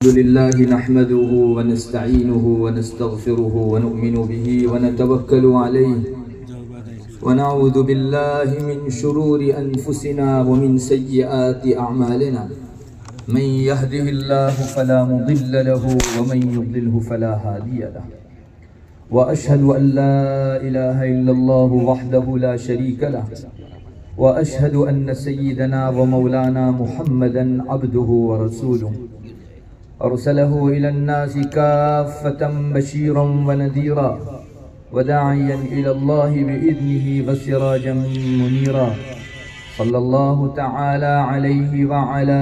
الحمد لله نحمده ونستعينه ونستغفره ونؤمن به ونتوكل عليه ونعوذ بالله من شرور أنفسنا ومن سيئات أعمالنا من يهده الله فلا مضل له ومن يضلله فلا هادي له وأشهد أن لا إله إلا الله وحده لا شريك له وأشهد أن سيدنا ومولانا محمدا عبده ورسوله أرسله إلى الناس كافة بشيرا ونذيرا وداعيا إلى الله بإذنه وسراجا منيرا صلى الله تعالى عليه وعلى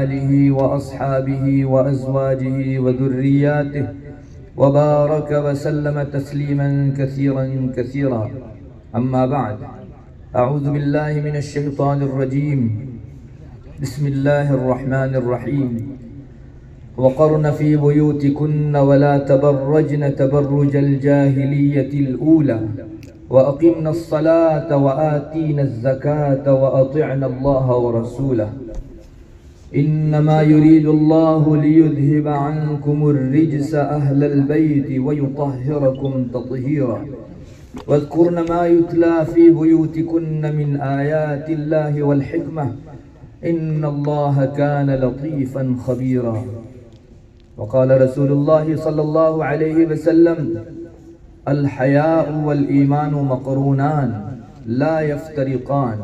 آله وأصحابه وأزواجه وذرياته وبارك وسلم تسليما كثيرا كثيرا. أما بعد، أعوذ بالله من الشيطان الرجيم. بسم الله الرحمن الرحيم. وقرن في بيوتكن ولا تبرجن تبرج الجاهلية الأولى وأقمنا الصلاة وآتينا الزكاة وأطعنا الله ورسوله إنما يريد الله ليذهب عنكم الرجس أهل البيت ويطهركم تطهيرا واذكرن ما يتلى في بيوتكن من آيات الله والحكمة إن الله كان لطيفا خبيرا. وقال رسول الله صلى الله عليه وسلم: الحياء والإيمان مقرونان لا يفترقان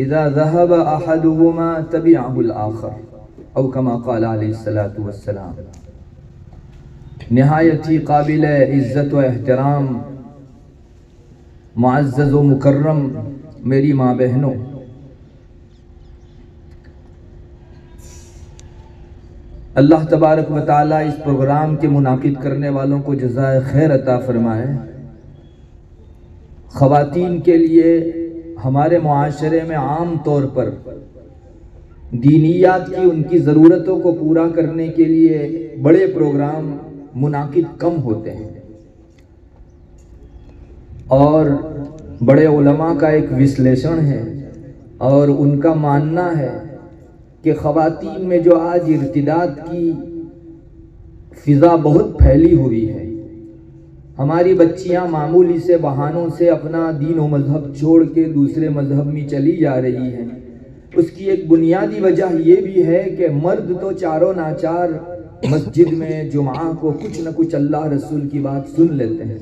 إذا ذهب أحدهما تبعه الآخر أو كما قال عليه الصلاة والسلام. نہایت ہی قابل عزت و احترام معزز و مکرم میری ماں بہنوں، اللہ تبارک و تعالی اس پروگرام کے منعقد کرنے والوں کو جزائے خیر عطا فرمائے. خواتین کے لیے ہمارے معاشرے میں عام طور پر دینیات کی ان کی ضرورتوں کو پورا کرنے کے لیے بڑے پروگرام منعقد کم ہوتے ہیں، اور بڑے علماء کا ایک وشلیشن ہے اور ان کا ماننا ہے کہ خواتین میں جو آج ارتداد کی فضا بہت پھیلی ہوئی ہے، ہماری بچیاں معمولی سے بہانوں سے اپنا دین و مذہب چھوڑ کے دوسرے مذہب میں چلی جا رہی ہیں، اس کی ایک بنیادی وجہ یہ بھی ہے کہ مرد تو چاروں ناچار مسجد میں جمعہ کو کچھ نہ کچھ اللہ رسول کی بات سن لیتے ہیں،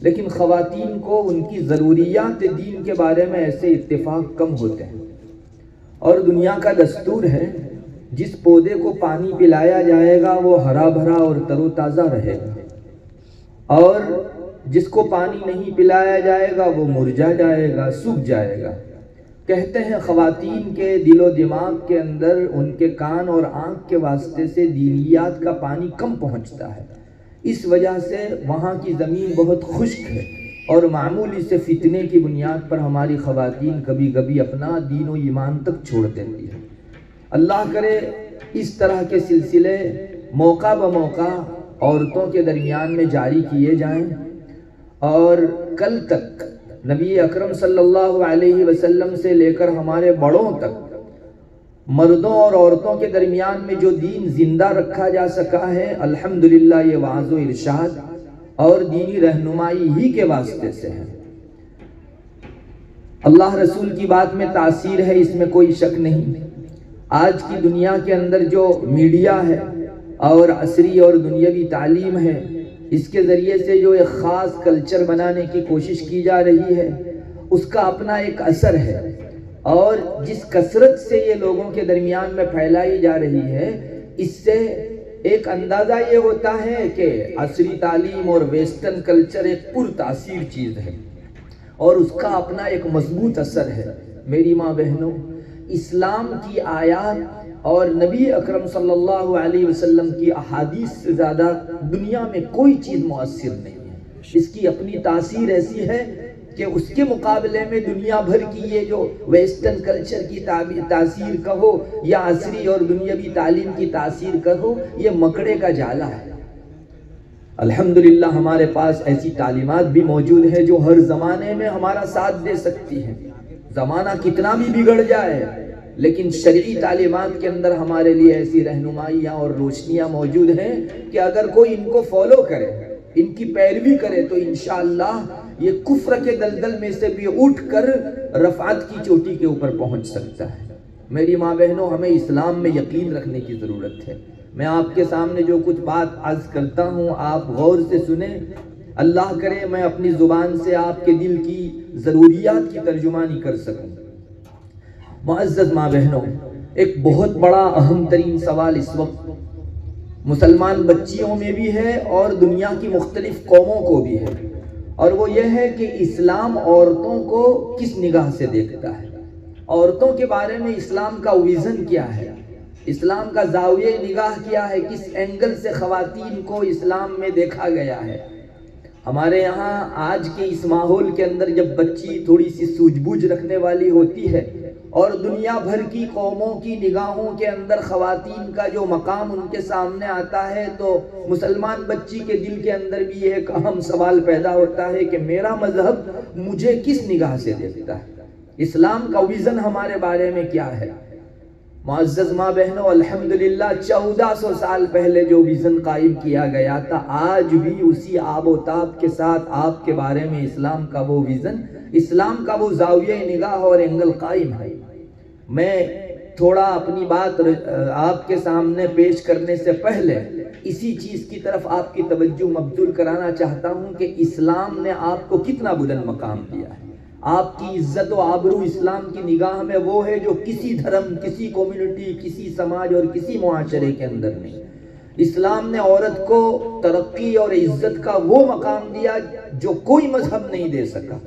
لیکن خواتین کو ان کی ضروریات دین کے بارے میں ایسے اتفاق کم ہوتے ہیں. اور دنیا کا دستور ہے جس پودے کو پانی پلایا جائے گا وہ ہرا بھرا اور تر و تازہ رہے گا، اور جس کو پانی نہیں پلایا جائے گا وہ مرجھا جائے گا، سوکھ جائے گا. کہتے ہیں خواتین کے دل و دماغ کے اندر ان کے کان اور آنکھ کے واسطے سے دینیات کا پانی کم پہنچتا ہے، اس وجہ سے وہاں کی زمین بہت خشک ہے، اور معمولی سے فتنے کی بنیاد پر ہماری خواتین کبھی کبھی اپنا دین و ایمان تک چھوڑ دیتی ہے. اللہ کرے اس طرح کے سلسلے موقع بموقع عورتوں کے درمیان میں جاری کیے جائیں، اور کل تک نبی اکرم صلی اللہ علیہ وسلم سے لے کر ہمارے بڑوں تک مردوں اور عورتوں کے درمیان میں جو دین زندہ رکھا جا سکا ہے، الحمدللہ یہ وعظ و ارشاد اور دینی رہنمائی ہی کے واسطے سے ہے. اللہ رسول کی بات میں تاثیر ہے، اس میں کوئی شک نہیں. آج کی دنیا کے اندر جو میڈیا ہے اور عصری اور دنیاوی تعلیم ہے، اس کے ذریعے سے جو ایک خاص کلچر بنانے کی کوشش کی جا رہی ہے، اس کا اپنا ایک اثر ہے، اور جس کثرت سے یہ لوگوں کے درمیان میں پھیلائی جا رہی ہے، اس سے ایک اندازہ یہ ہوتا ہے کہ عصری تعلیم اور ویسٹرن کلچر ایک پر تاثیر چیز ہے، اور اس کا اپنا ایک مضبوط اثر ہے. میری ماں بہنوں، اسلام کی آیات اور نبی اکرم صلی اللہ علیہ وسلم کی احادیث سے زیادہ دنیا میں کوئی چیز مؤثر نہیں ہے. اس کی اپنی تاثیر ایسی ہے کہ اس کے مقابلے میں دنیا بھر کی یہ جو ویسٹرن کلچر کی تاثیر کہو یا عصری اور دنیاوی تعلیم کی تاثیر کہو، یہ مکڑے کا جالا ہے. الحمدللہ ہمارے پاس ایسی تعلیمات بھی موجود ہے جو ہر زمانے میں ہمارا ساتھ دے سکتی ہیں. زمانہ کتنا بھی بگڑ جائے، لیکن شرعی تعلیمات کے اندر ہمارے لیے ایسی رہنمائیاں اور روشنیاں موجود ہیں کہ اگر کوئی ان کو فالو کرے، ان کی پیروی کرے تو انشاءاللہ یہ کفر کے دلدل میں سے بھی اٹھ کر رفعت کی چوٹی کے اوپر پہنچ سکتا ہے۔ میری ماں بہنوں، ہمیں اسلام میں یقین رکھنے کی ضرورت ہے۔ میں آپ کے سامنے جو کچھ بات عرض کرتا ہوں آپ غور سے سنیں، اللہ کرے میں اپنی زبان سے آپ کے دل کی ضروریات کی ترجمانی کر سکوں۔ معزز ماں بہنوں، ایک بہت بڑا اہم ترین سوال اس وقت مسلمان بچیوں میں بھی ہے اور دنیا کی مختلف قوموں کو بھی ہے، اور وہ یہ ہے کہ اسلام عورتوں کو کس نگاہ سے دیکھتا ہے، عورتوں کے بارے میں اسلام کا ویژن کیا ہے، اسلام کا زاویہ نگاہ کیا ہے، کس اینگل سے خواتین کو اسلام میں دیکھا گیا ہے۔ ہمارے یہاں آج کے اس ماحول کے اندر جب بچی تھوڑی سی سوجھ بوجھ رکھنے والی ہوتی ہے اور دنیا بھر کی قوموں کی نگاہوں کے اندر خواتین کا جو مقام ان کے سامنے آتا ہے تو مسلمان بچی کے دل کے اندر بھی ایک اہم سوال پیدا ہوتا ہے کہ میرا مذہب مجھے کس نگاہ سے دیکھتا ہے، اسلام کا ویژن ہمارے بارے میں کیا ہے۔ معزز ماں بہنوں، الحمدللہ 1400 سال پہلے جو ویژن قائم کیا گیا تھا، آج بھی اسی آب و تاب کے ساتھ آپ کے بارے میں اسلام کا وہ ویژن، اسلام کا وہ زاویہ نگاہ اور اینگل قائم ہے۔ میں تھوڑا اپنی بات آپ کے سامنے پیش کرنے سے پہلے اسی چیز کی طرف آپ کی توجہ مبذول کرانا چاہتا ہوں کہ اسلام نے آپ کو کتنا بلند مقام دیا ہے۔ آپ کی عزت و آبرو اسلام کی نگاہ میں وہ ہے جو کسی دھرم، کسی کمیونٹی، کسی سماج اور کسی معاشرے کے اندر نہیں۔ اسلام نے عورت کو ترقی اور عزت کا وہ مقام دیا جو کوئی مذہب نہیں دے سکا۔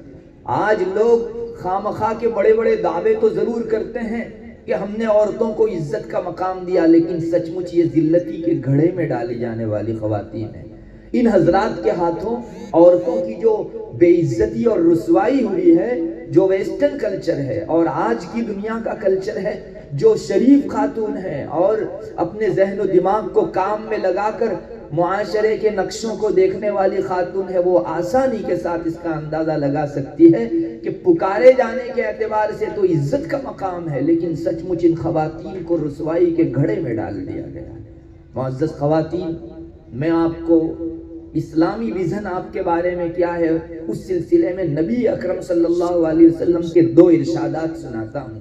آج لوگ خامخواہ کے بڑے بڑے دعوے تو ضرور کرتے ہیں کہ ہم نے عورتوں کو عزت کا مقام دیا، لیکن سچ مچ یہ ذلتی کے گھڑے میں ڈالی جانے والی خواتین ہیں۔ ان حضرات کے ہاتھوں عورتوں کی جو بے عزتی اور رسوائی ہوئی ہے، جو ویسٹرن کلچر ہے اور آج کی دنیا کا کلچر ہے، جو شریف خاتون ہے اور اپنے ذہن و دماغ کو کام میں لگا کر معاشرے کے نقشوں کو دیکھنے والی خاتون ہے، وہ آسانی کے ساتھ اس کا اندازہ لگا سکتی ہے کہ پکارے جانے کے اعتبار سے تو عزت کا مقام ہے، لیکن سچ مچ ان خواتین کو رسوائی کے گھڑے میں ڈال دیا گیا۔ معزز خواتین، میں آپ کو اسلامی ویژن آپ کے بارے میں کیا ہے اس سلسلے میں نبی اکرم صلی اللہ علیہ وسلم کے 2 ارشادات سناتا ہوں۔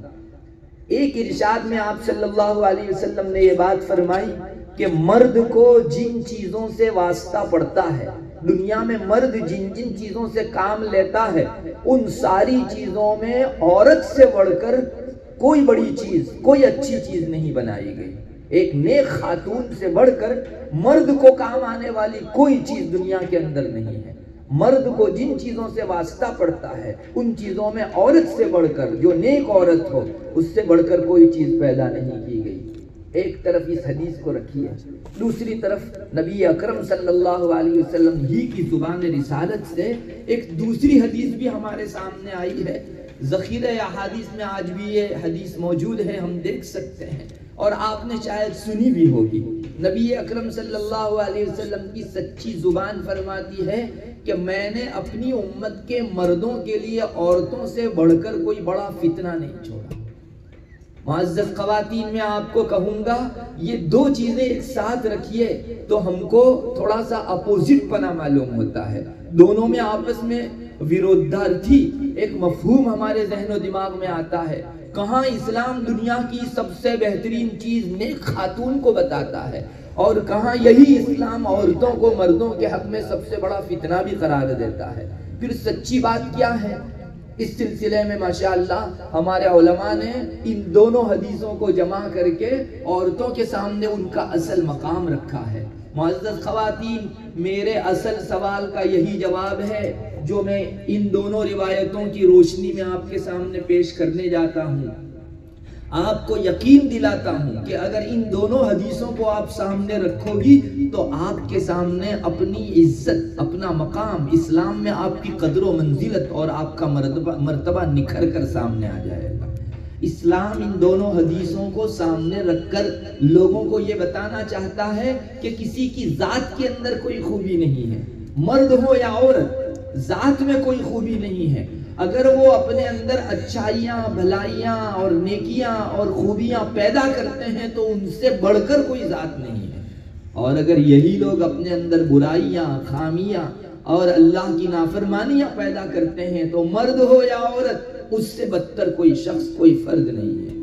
ایک ارشاد میں آپ صلی اللہ علیہ وسلم نے یہ بات فرمائی کہ مرد کو جن چیزوں سے واسطہ پڑتا ہے، دنیا میں مرد جن جن چیزوں سے کام لیتا ہے، ان ساری چیزوں میں عورت سے بڑھ کر کوئی بڑی چیز، کوئی اچھی چیز نہیں بنائی گئی۔ ایک نیک خاتون سے بڑھ کر مرد کو کام آنے والی کوئی چیز دنیا کے اندر نہیں ہے۔ مرد کو جن چیزوں سے واسطہ پڑتا ہے ان چیزوں میں عورت سے بڑھ کر، جو نیک عورت ہو، اس سے بڑھ کر کوئی چیز پیدا نہیں کی گئی۔ ایک طرف اس حدیث کو رکھیے، دوسری طرف نبی اکرم صلی اللہ علیہ وسلم ہی کی زبان رسالت سے ایک دوسری حدیث بھی ہمارے سامنے آئی ہے۔ ذخیرہ احادیث میں آج بھی یہ حدیث موجود ہے، ہم دیکھ سکتے ہیں اور آپ نے شاید سنی بھی ہوگی۔ نبی اکرم صلی اللہ علیہ وسلم کی سچی زبان فرماتی ہے کہ میں نے اپنی امت کے مردوں کے لیے عورتوں سے بڑھ کر کوئی بڑا فتنہ نہیں چھوڑا۔ معزز خواتین، میں آپ کو کہوں گا یہ 2 چیزیں ایک ساتھ رکھیے تو ہم کو تھوڑا سا اپوزٹ پنا معلوم ہوتا ہے، دونوں میں آپس میں ویرودھارتھی ایک مفہوم ہمارے ذہن و دماغ میں آتا ہے۔ کہاں اسلام دنیا کی سب سے بہترین چیز نیک خاتون کو بتاتا ہے، اور کہاں یہی اسلام عورتوں کو مردوں کے حق میں سب سے بڑا فتنہ بھی قرار دیتا ہے۔ پھر سچی بات کیا ہے؟ اس سلسلے میں ماشاءاللہ ہمارے علماء نے ان دونوں حدیثوں کو جمع کر کے عورتوں کے سامنے ان کا اصل مقام رکھا ہے۔ معزز خواتین، میرے اصل سوال کا یہی جواب ہے جو میں ان دونوں روایتوں کی روشنی میں آپ کے سامنے پیش کرنے جاتا ہوں۔ آپ کو یقین دلاتا ہوں کہ اگر ان دونوں حدیثوں کو آپ سامنے رکھو گی تو آپ کے سامنے اپنی عزت، اپنا مقام، اسلام میں آپ کی قدر و منزلت اور آپ کا مرتبہ نکھر کر سامنے آ جائے گا۔ اسلام ان دونوں حدیثوں کو سامنے رکھ کر لوگوں کو یہ بتانا چاہتا ہے کہ کسی کی ذات کے اندر کوئی خوبی نہیں ہے، مرد ہو یا عورت، ذات میں کوئی خوبی نہیں ہے، اگر وہ اپنے اندر اچھائیاں، بھلائیاں اور نیکیاں اور خوبیاں پیدا کرتے ہیں تو ان سے بڑھ کر کوئی ذات نہیں ہے، اور اگر یہی لوگ اپنے اندر برائیاں، خامیاں اور اللہ کی نافرمانیاں پیدا کرتے ہیں تو مرد ہو یا عورت، اس سے بدتر کوئی شخص، کوئی فرد نہیں ہے۔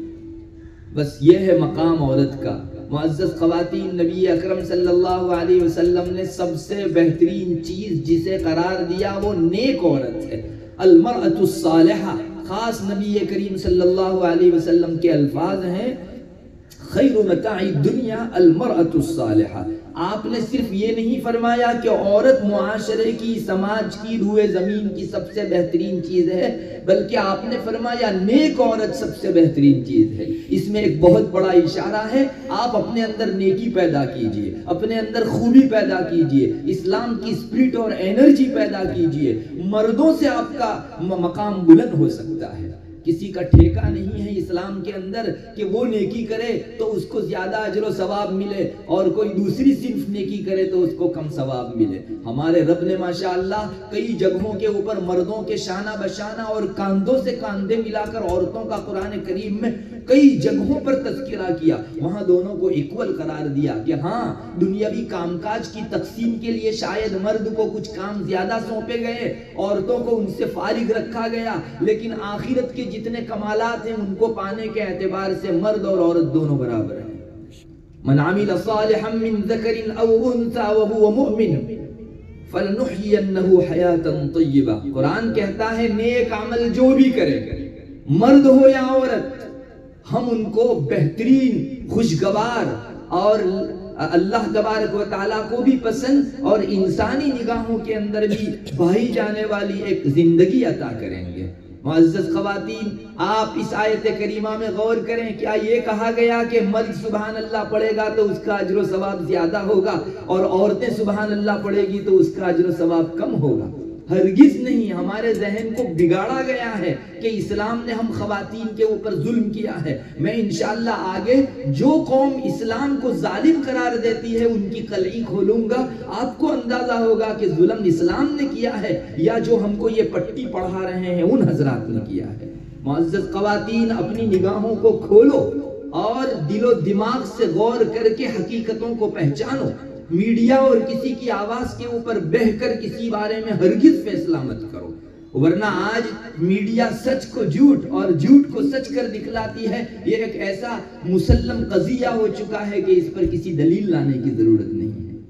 بس یہ ہے مقام عورت کا۔ معزز خواتین، نبی اکرم صلی اللہ علیہ وسلم نے سب سے بہترین چیز جسے قرار دیا وہ نیک عورت ہے، المرأة الصالحہ۔ خاص نبی کریم صلی اللہ علیہ وسلم کے الفاظ ہیں، خیر متاع الدنیا المرأة الصالحہ۔ آپ نے صرف یہ نہیں فرمایا کہ عورت معاشرے کی، سماج کی، روئے زمین کی سب سے بہترین چیز ہے، بلکہ آپ نے فرمایا نیک عورت سب سے بہترین چیز ہے۔ اس میں ایک بہت بڑا اشارہ ہے، آپ اپنے اندر نیکی پیدا کیجئے، اپنے اندر خوبی پیدا کیجئے، اسلام کی اسپرٹ اور انرجی پیدا کیجئے، مردوں سے آپ کا مقام بلند ہو سکتا ہے۔ کسی کا ٹھیکہ نہیں ہے اسلام کے اندر کہ وہ نیکی کرے تو اس کو زیادہ اجر و ثواب ملے اور کوئی دوسری صنف نیکی کرے تو اس کو کم ثواب ملے۔ ہمارے رب نے ماشاءاللہ کئی جگہوں کے اوپر مردوں کے شانہ بشانہ اور کاندھوں سے کاندھے ملا کر عورتوں کا قرآن کریم میں کئی جگہوں پر تذکرہ کیا، وہاں دونوں کو ایکول قرار دیا کہ ہاں دنیاوی کام کاج کی تقسیم کے لیے شاید مرد کو کچھ کام زیادہ سونپے گئے، عورتوں کو ان سے فارغ رکھا گیا، لیکن آخرت کے جتنے کمالات ہیں ان کو پانے کے اعتبار سے مرد اور عورت دونوں برابر ہیں۔ من عمل صالحا من ذکر او انثى وهو مؤمن فلنحيينه حیاتا طیبہ۔ قرآن کہتا ہے نیک عمل جو بھی کرے، مرد ہو یا عورت، ہم ان کو بہترین، خوشگوار اور اللہ تبارک و تعالیٰ کو بھی پسند اور انسانی نگاہوں کے اندر بھی بھائی جانے والی ایک زندگی عطا کریں گے۔ معزز خواتین، آپ اس آیت کریمہ میں غور کریں، کیا یہ کہا گیا کہ مرد سبحان اللہ پڑھے گا تو اس کا اجر و ثواب زیادہ ہوگا اور عورتیں سبحان اللہ پڑھے گی تو اس کا اجر و ثواب کم ہوگا؟ ہرگز نہیں۔ ہمارے ذہن کو بگاڑا گیا ہے کہ اسلام نے ہم خواتین کے اوپر ظلم کیا ہے۔ میں انشاءاللہ آگے جو قوم اسلام کو ظالم قرار دیتی ہے ان کی قلعی کھولوں گا، آپ کو اندازہ ہوگا کہ ظلم اسلام نے کیا ہے یا جو ہم کو یہ پٹی پڑھا رہے ہیں ان حضرات نے کیا ہے۔ معزز خواتین، اپنی نگاہوں کو کھولو اور دل و دماغ سے غور کر کے حقیقتوں کو پہچانو۔ میڈیا اور کسی کی آواز کے اوپر بہہ کر کسی بارے میں ہرگز فیصلہ مت کرو، ورنہ آج میڈیا سچ کو جھوٹ اور جھوٹ کو سچ کر دکھلاتی ہے۔ یہ ایک ایسا مسلم قضیہ ہو چکا ہے کہ اس پر کسی دلیل لانے کی ضرورت نہیں ہے۔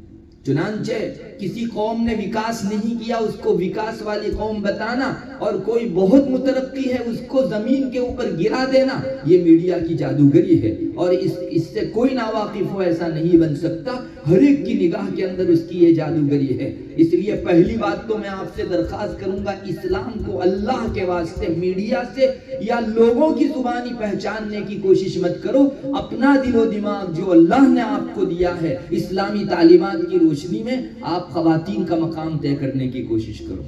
چنانچہ کسی قوم نے وکاس نہیں کیا اس کو وکاس والی قوم بتانا، اور کوئی بہت مترقی ہے اس کو زمین کے اوپر گرا دینا، یہ میڈیا کی جادوگری ہے، اور اس سے کوئی ناواقف ہو ایسا نہیں بن سکتا۔ ہر ایک کی نگاہ کے اندر اس کی یہ جادوگری ہے۔ اس لیے پہلی بات تو میں آپ سے درخواست کروں گا، اسلام کو اللہ کے واسطے میڈیا سے یا لوگوں کی زبانی پہچاننے کی کوشش مت کرو۔ اپنا دل و دماغ جو اللہ نے آپ کو دیا ہے، اسلامی تعلیمات کی روشنی میں آپ خواتین کا مقام طے کرنے کی کوشش کرو۔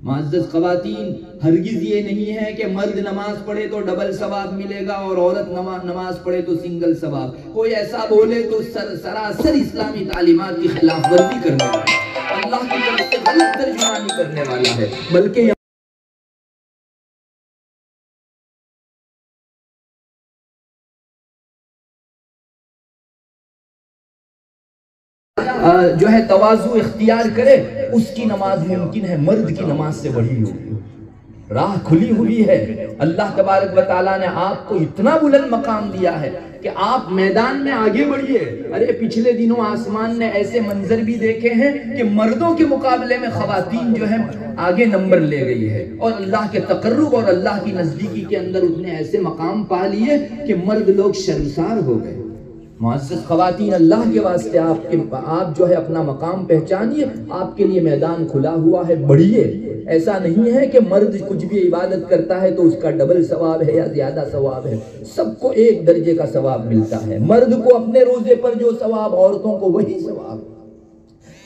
معزز خواتین، ہرگز یہ نہیں ہے کہ مرد نماز پڑھے تو ڈبل ثواب ملے گا اور عورت نماز پڑھے تو سنگل ثواب۔ کوئی ایسا بولے تو سراسر اسلامی تعلیمات کی خلاف ورزی کرنے والا ہے، اللہ کی طرف سے غلط ترجمانی کرنے والا ہے۔ بلکہ جو ہے تواضع اختیار کرے، اس کی نماز ممکن ہے مرد کی نماز سے بڑی ہوگی۔ راہ کھلی ہوئی ہے۔ اللہ تبارک و تعالیٰ نے آپ کو اتنا بلند مقام دیا ہے کہ آپ میدان میں آگے بڑھیے۔ ارے پچھلے دنوں آسمان نے ایسے منظر بھی دیکھے ہیں کہ مردوں کے مقابلے میں خواتین جو ہے آگے نمبر لے گئی ہے، اور اللہ کے تقرب اور اللہ کی نزدیکی کے اندر اس نے ایسے مقام پا لیے کہ مرد لوگ شرمسار ہو گئے۔ معزز خواتین، اللہ کے واسطے آپ جو ہے اپنا مقام پہچانیے، آپ کے لیے میدان کھلا ہوا ہے، بڑھیے۔ ایسا نہیں ہے کہ مرد کچھ بھی عبادت کرتا ہے تو اس کا ڈبل ثواب ہے یا زیادہ ثواب ہے، سب کو ایک درجے کا ثواب ملتا ہے۔ مرد کو اپنے روزے پر جو ثواب، عورتوں کو وہی ثواب۔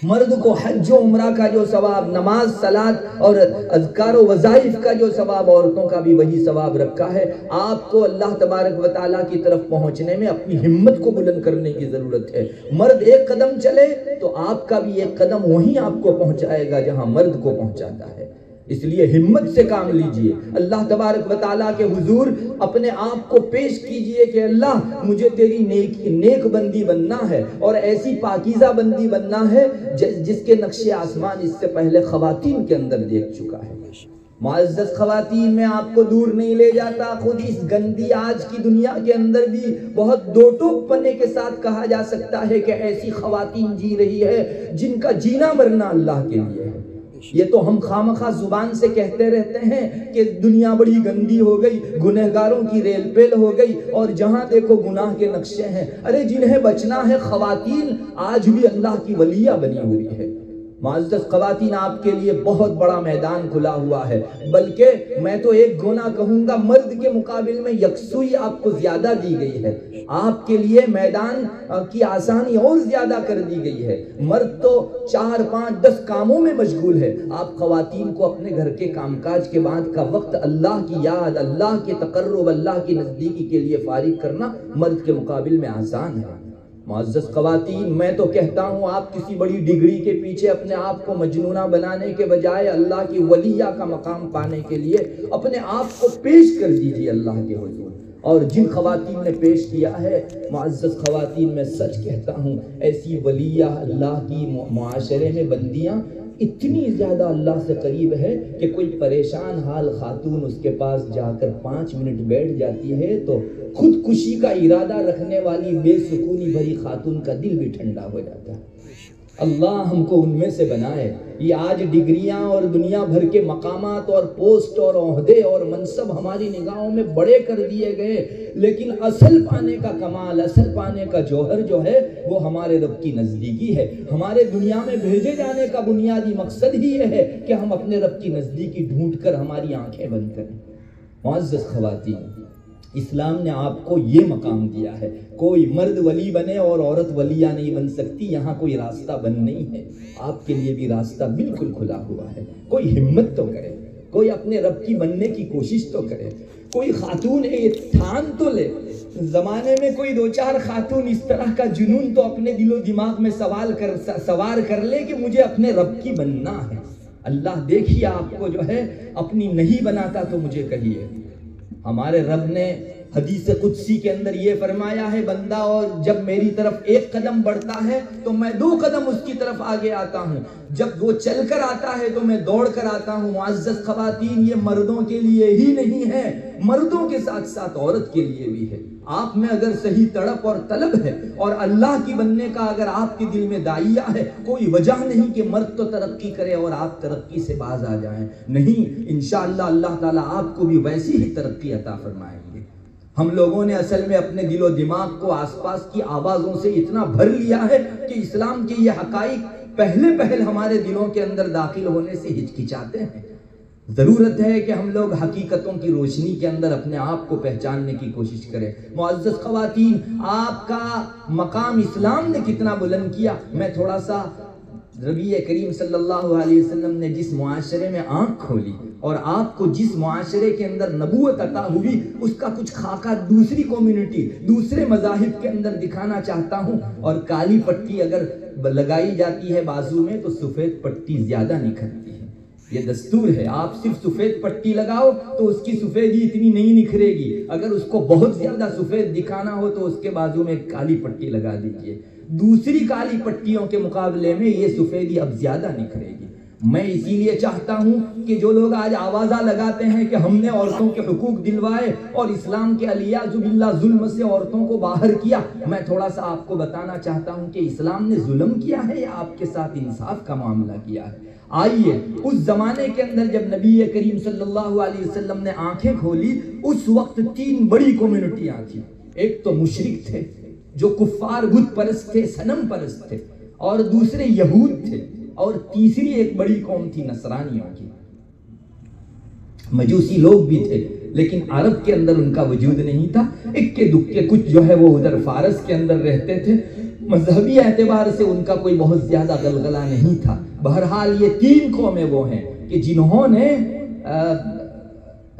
مرد کو حج و عمرہ کا جو ثواب، نماز، صلاۃ اور اذکار و وظائف کا جو ثواب، عورتوں کا بھی وہی ثواب رکھا ہے۔ آپ کو اللہ تبارک و تعالیٰ کی طرف پہنچنے میں اپنی ہمت کو بلند کرنے کی ضرورت ہے۔ مرد ایک قدم چلے تو آپ کا بھی ایک قدم وہیں آپ کو پہنچائے گا جہاں مرد کو پہنچاتا ہے۔ اس لیے ہمت سے کام لیجئے، اللہ تبارک و تعالیٰ کے حضور اپنے آپ کو پیش کیجئے کہ اللہ مجھے تیری نیک بندی بننا ہے اور ایسی پاکیزہ بندی بننا ہے جس کے نقش آسمان اس سے پہلے خواتین کے اندر دیکھ چکا ہے۔ معزز خواتین، میں آپ کو دور نہیں لے جاتا، خود اس گندی آج کی دنیا کے اندر بھی بہت دو ٹوک پنے کے ساتھ کہا جا سکتا ہے کہ ایسی خواتین جی رہی ہے جن کا جینا مرنا اللہ کے لیے ہے۔ یہ تو ہم خامخواہ زبان سے کہتے رہتے ہیں کہ دنیا بڑی گندی ہو گئی، گنہگاروں کی ریل پیل ہو گئی اور جہاں دیکھو گناہ کے نقشے ہیں۔ ارے جنہیں بچنا ہے خواتین آج بھی اللہ کی ولیہ بنی ہوئی ہے۔ معزز خواتین، آپ کے لیے بہت بڑا میدان کھلا ہوا ہے، بلکہ میں تو ایک گنا کہوں گا، مرد کے مقابل میں یکسوئی آپ کو زیادہ دی گئی ہے۔ آپ کے لیے میدان کی آسانی اور زیادہ کر دی گئی ہے۔ مرد تو 4 5 10 کاموں میں مشغول ہے، آپ خواتین کو اپنے گھر کے کام کاج کے بعد کا وقت اللہ کی یاد، اللہ کے تقرب، اللہ کی نزدیکی کے لیے فارغ کرنا مرد کے مقابل میں آسان ہے۔ معزز خواتین، میں تو کہتا ہوں آپ کسی بڑی ڈگری کے پیچھے اپنے آپ کو مجنونہ بنانے کے بجائے اللہ کی ولیہ کا مقام پانے کے لیے اپنے آپ کو پیش کر دیجیے اللہ کے حضور۔ اور جن خواتین نے پیش کیا ہے، معزز خواتین، میں سچ کہتا ہوں ایسی ولیہ اللہ کی معاشرے میں بندیاں اتنی زیادہ اللہ سے قریب ہے کہ کوئی پریشان حال خاتون اس کے پاس جا کر 5 منٹ بیٹھ جاتی ہے تو خودکشی کا ارادہ رکھنے والی بے سکونی بھری خاتون کا دل بھی ٹھنڈا ہو جاتا ہے۔ اللہ ہم کو ان میں سے بنائے۔ یہ آج ڈگریاں اور دنیا بھر کے مقامات اور پوسٹ اور عہدے اور منصب ہماری نگاہوں میں بڑے کر دیے گئے، لیکن اصل پانے کا کمال، اصل پانے کا جوہر جو ہے وہ ہمارے رب کی نزدیکی ہے۔ ہمارے دنیا میں بھیجے جانے کا بنیادی مقصد ہی یہ ہے کہ ہم اپنے رب کی نزدیکی ڈھونڈ کر ہماری آنکھیں بند کریں۔ معزز خواتین، اسلام نے آپ کو یہ مقام دیا ہے، کوئی مرد ولی بنے اور عورت ولیہ نہیں بن سکتی، یہاں کوئی راستہ بند نہیں ہے، آپ کے لیے بھی راستہ بالکل کھلا ہوا ہے۔ کوئی ہمت تو کرے، کوئی اپنے رب کی بننے کی کوشش تو کرے، کوئی خاتون ٹھان تو لے۔ زمانے میں کوئی 2-4 خاتون اس طرح کا جنون تو اپنے دل و دماغ میں سوار کر لے کہ مجھے اپنے رب کی بننا ہے۔ اللہ دیکھیے آپ کو جو ہے اپنی نہیں بناتا تو مجھے کہیے۔ ہمارے رب نے حدیث قدسی کے اندر یہ فرمایا ہے، بندہ اور جب میری طرف 1 قدم بڑھتا ہے تو میں 2 قدم اس کی طرف آگے آتا ہوں، جب وہ چل کر آتا ہے تو میں دوڑ کر آتا ہوں۔ معزز خواتین، یہ مردوں کے لیے ہی نہیں ہے، مردوں کے ساتھ ساتھ عورت کے لیے بھی ہے۔ آپ میں اگر صحیح تڑپ اور طلب ہے اور اللہ کی بننے کا اگر آپ کے دل میں داعیہ ہے، کوئی وجہ نہیں کہ مرد تو ترقی کرے اور آپ ترقی سے باز آ جائیں۔ نہیں، انشاءاللہ اللہ تعالیٰ آپ کو بھی ویسی ہی ترقی عطا فرمائیں گے۔ ہم لوگوں نے اصل میں اپنے دل و دماغ کو آس پاس کی آوازوں سے اتنا بھر لیا ہے کہ اسلام کے یہ حقائق پہل ہمارے دلوں کے اندر داخل ہونے سے ہچکچاتے ہیں۔ ضرورت ہے کہ ہم لوگ حقیقتوں کی روشنی کے اندر اپنے آپ کو پہچاننے کی کوشش کریں۔ معزز خواتین، آپ کا مقام اسلام نے کتنا بلند کیا، میں تھوڑا سا نبی کریم صلی اللہ علیہ وسلم نے جس معاشرے میں آنکھ کھولی اور آپ کو جس معاشرے کے اندر نبوت عطا ہوئی اس کا کچھ خاکہ دوسری کمیونٹی، دوسرے مذاہب کے اندر دکھانا چاہتا ہوں۔ اور کالی پٹی اگر لگائی جاتی ہے بازو میں تو سفید پٹی زیادہ نکھرتی ہے، یہ دستور ہے۔ آپ صرف سفید پٹی لگاؤ تو اس کی سفیدی اتنی نہیں نکھرے گی، اگر اس کو بہت زیادہ سفید دکھانا ہو تو اس کے بازو میں ایک کالی پٹی لگا دیجئے، دوسری کالی پٹیوں کے مقابلے میں یہ سفیدی اب زیادہ نکھرے گی۔ میں اسی لیے چاہتا ہوں کہ جو لوگ آج آوازہ لگاتے ہیں کہ ہم نے عورتوں کے حقوق دلوائے اور اسلام کے علیاذ باللہ ظلم سے عورتوں کو باہر کیا، میں تھوڑا سا آپ کو بتانا چاہتا ہوں کہ اسلام نے ظلم کیا ہے یا آپ کے ساتھ انصاف کا معاملہ کیا ہے۔ آئیے، اس زمانے کے اندر جب نبی کریم صلی اللہ علیہ وسلم نے آنکھیں کھولی، اس وقت 3 بڑی کمیونٹیاں تھیں۔ ایک تو مشرک تھے جو کفار بت پرست تھے، صنم پرست تھے، اور دوسرے یہود تھے، اور تیسری ایک بڑی قوم تھی نصرانیوں کی۔ مجوسی لوگ بھی تھے لیکن عرب کے اندر ان کا وجود نہیں تھا، اکے دکے کچھ جو ہے وہ ادھر فارس کے اندر رہتے تھے، مذہبی اعتبار سے ان کا کوئی بہت زیادہ غلغلہ نہیں تھا۔ بہرحال یہ 3 قومیں وہ ہیں کہ جنہوں نے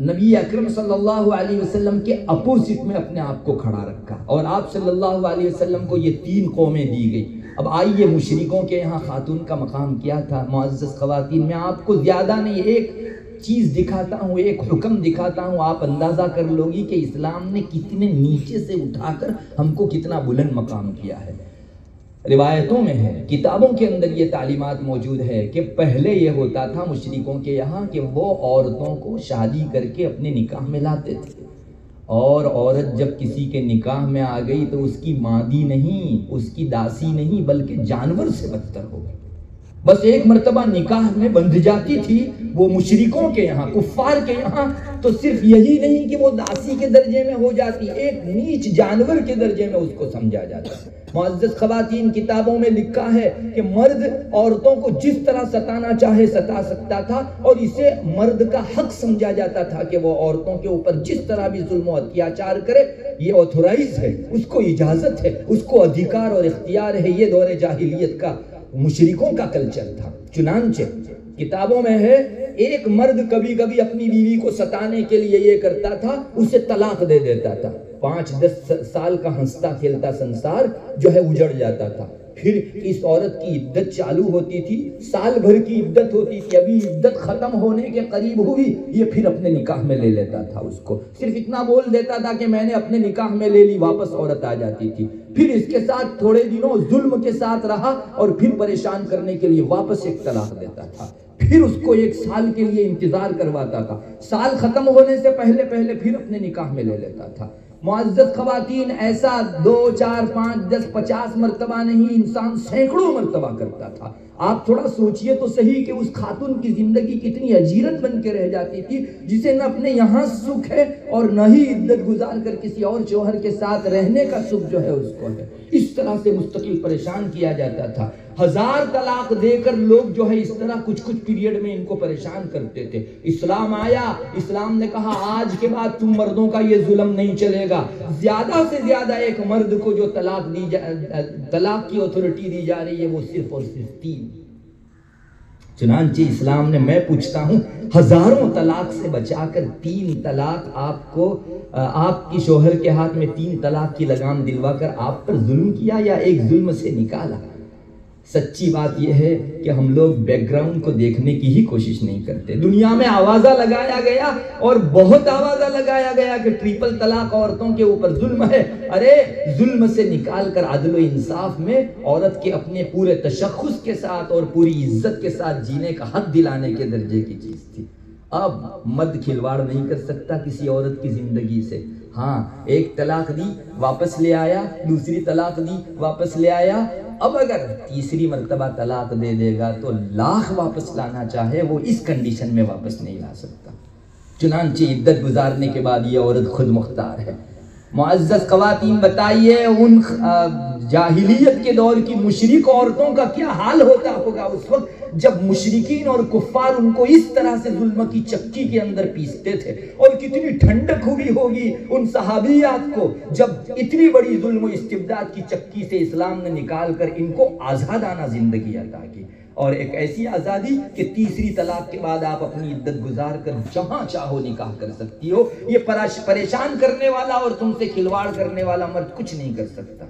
نبی اکرم صلی اللہ علیہ وسلم کے اپوزٹ میں اپنے آپ کو کھڑا رکھا، اور آپ صلی اللہ علیہ وسلم کو یہ 3 قومیں دی گئی۔ اب آئیے، مشرکوں کے یہاں خاتون کا مقام کیا تھا؟ معزز خواتین، میں آپ کو زیادہ نہیں، ایک چیز دکھاتا ہوں، ایک حکم دکھاتا ہوں، آپ اندازہ کر لو گی کہ اسلام نے کتنے نیچے سے اٹھا کر ہم کو کتنا بلند مقام کیا ہے۔ روایتوں میں ہے، کتابوں کے اندر یہ تعلیمات موجود ہے کہ پہلے یہ ہوتا تھا مشرکوں کے یہاں کہ وہ عورتوں کو شادی کر کے اپنے نکاح میں لاتے تھے، اور عورت جب کسی کے نکاح میں آ گئی تو اس کی مادی نہیں، اس کی داسی نہیں، بلکہ جانور سے بدتر ہو گئی۔ بس ایک مرتبہ نکاح میں بندھ جاتی تھی وہ مشرکوں کے یہاں، کفار کے یہاں، تو صرف یہی نہیں کہ وہ داسی کے درجے میں ہو جاتی، ایک نیچ جانور کے درجے میں اس کو سمجھا جاتا ہے۔ معزز خواتین، کتابوں میں لکھا ہے کہ مرد عورتوں کو جس طرح ستانا چاہے ستا سکتا تھا، اور اسے مرد کا حق سمجھا جاتا تھا کہ وہ عورتوں کے اوپر جس طرح بھی ظلم و اتیاچار کرے، یہ آتھورائز ہے، اس کو اجازت ہے، اس کو ادھیکار اور اختیار ہے۔ یہ دور جاہلیت کا مشرکوں کا کلچر تھا۔ چنانچہ کتابوں میں ہے ایک مرد کبھی کبھی اپنی بیوی کو ستانے کے لیے یہ کرتا تھا، اسے طلاق دے دیتا تھا، 5-10 سال کا ہنستا کھیلتا سنسار جو ہے اجڑ جاتا تھا۔ پھر اس عورت کی عدت چالو ہوتی تھی، سال بھر کی عدت ہوتی تھی، ابھی عدت ختم ہونے کے قریب ہوئی، یہ پھر اپنے نکاح میں لے لیتا تھا اس کو، صرف اتنا بول دیتا تھا کہ میں نے اپنے نکاح میں لے لی، واپس عورت آ جاتی تھی۔ پھر اس کے ساتھ تھوڑے دنوں ظلم کے ساتھ رہا، اور پھر پریشان کرنے کے لیے واپس ایک طلاق دیتا تھا، پھر اس کو 1 سال کے لیے انتظار کرواتا تھا، سال ختم ہونے سے پہلے پھر اپنے نکاح میں لے لیتا تھا۔ معزز خواتین، ایسا 2 4 5 10 50 مرتبہ نہیں، انسان سینکڑوں مرتبہ کرتا تھا۔ آپ تھوڑا سوچئے تو صحیح کہ اس خاتون کی زندگی کتنی اجیرت بن کے رہ جاتی تھی، جسے نہ اپنے یہاں سکھ ہے اور نہ ہی عدت گزار کر کسی اور شوہر کے ساتھ رہنے کا سکھ جو ہے اس کو ہے۔ اس طرح سے مستقل پریشان کیا جاتا تھا۔ 1000 طلاق دے کر لوگ جو ہے اس طرح کچھ پیریڈ میں ان کو پریشان کرتے تھے۔ اسلام آیا، اسلام نے کہا آج کے بعد تم مردوں کا یہ ظلم نہیں چلے گا، زیادہ سے زیادہ ایک مرد کو جو طلاق کی اتھارٹی دی جا رہی ہے وہ صرف اور صرف 3۔ چنانچہ اسلام نے، میں پوچھتا ہوں، ہزاروں طلاق سے بچا کر 3 طلاق آپ کو، آپ کی شوہر کے ہاتھ میں 3 طلاق کی لگام دلوا کر آپ پر ظلم کیا یا ایک ظلم سے نکالا؟ سچی بات یہ ہے کہ ہم لوگ بیک گراؤنڈ کو دیکھنے کی ہی کوشش نہیں کرتے۔ دنیا میں آوازہ لگایا گیا، اور بہت آوازہ لگایا گیا کہ ٹریپل طلاق عورتوں کے اوپر ظلم ہے۔ ارے ظلم سے نکال کر عدل و انصاف میں عورت کے اپنے پورے تشخص کے ساتھ اور پوری عزت کے ساتھ جینے کا حق دلانے کے درجے کی چیز تھی۔ اب مرد کھلواڑ نہیں کر سکتا کسی عورت کی زندگی سے۔ ہاں، ایک طلاق دی واپس لے آیا، دوسری طلاق دی واپس لے آیا، اب اگر تیسری مرتبہ طلاق دے دے گا تو لاکھ واپس لانا چاہے وہ اس کنڈیشن میں واپس نہیں لا سکتا۔ چنانچہ عدت گزارنے کے بعد یہ عورت خود مختار ہے۔ معزز خواتین، بتائیے ان جاہلیت کے دور کی مشرک عورتوں کا کیا حال ہوتا ہوگا اس وقت جب مشرکین اور کفار ان کو اس طرح سے ظلم کی چکی کے اندر پیستے تھے، اور کتنی ٹھنڈک ہوئی ہوگی ان صحابیات کو جب اتنی بڑی ظلم و استبداد کی چکی سے اسلام نے نکال کر ان کو آزادانہ زندگی عطا کی، اور ایک ایسی آزادی کہ تیسری طلاق کے بعد آپ اپنی عدت گزار کر جہاں چاہو نکاح کر سکتی ہو۔ یہ پریشان کرنے والا اور تم سے کھلواڑ کرنے والا مرد کچھ نہیں کر سکتا۔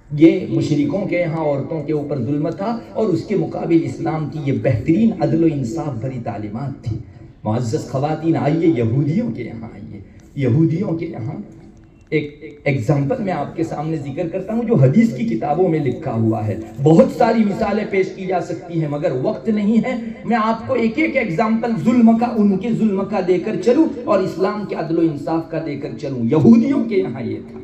یہ مشرکوں کے یہاں عورتوں کے اوپر ظلم تھا، اور اس کے مقابل اسلام کی یہ بہترین عدل و انصاف بھری تعلیمات تھی۔ معزز خواتین، آئیے یہودیوں کے یہاں آئیے۔ یہودیوں کے یہاں ایک ایگزامپل میں آپ کے سامنے ذکر کرتا ہوں جو حدیث کی کتابوں میں لکھا ہوا ہے۔ بہت ساری مثالیں پیش کی جا سکتی ہیں مگر وقت نہیں ہے، میں آپ کو ایک ایگزامپل ظلم کا، ان کے ظلم کا دے کر چلوں اور اسلام کے عدل و انصاف کا دے کر چلوں۔ یہودیوں کے یہاں یہ تھا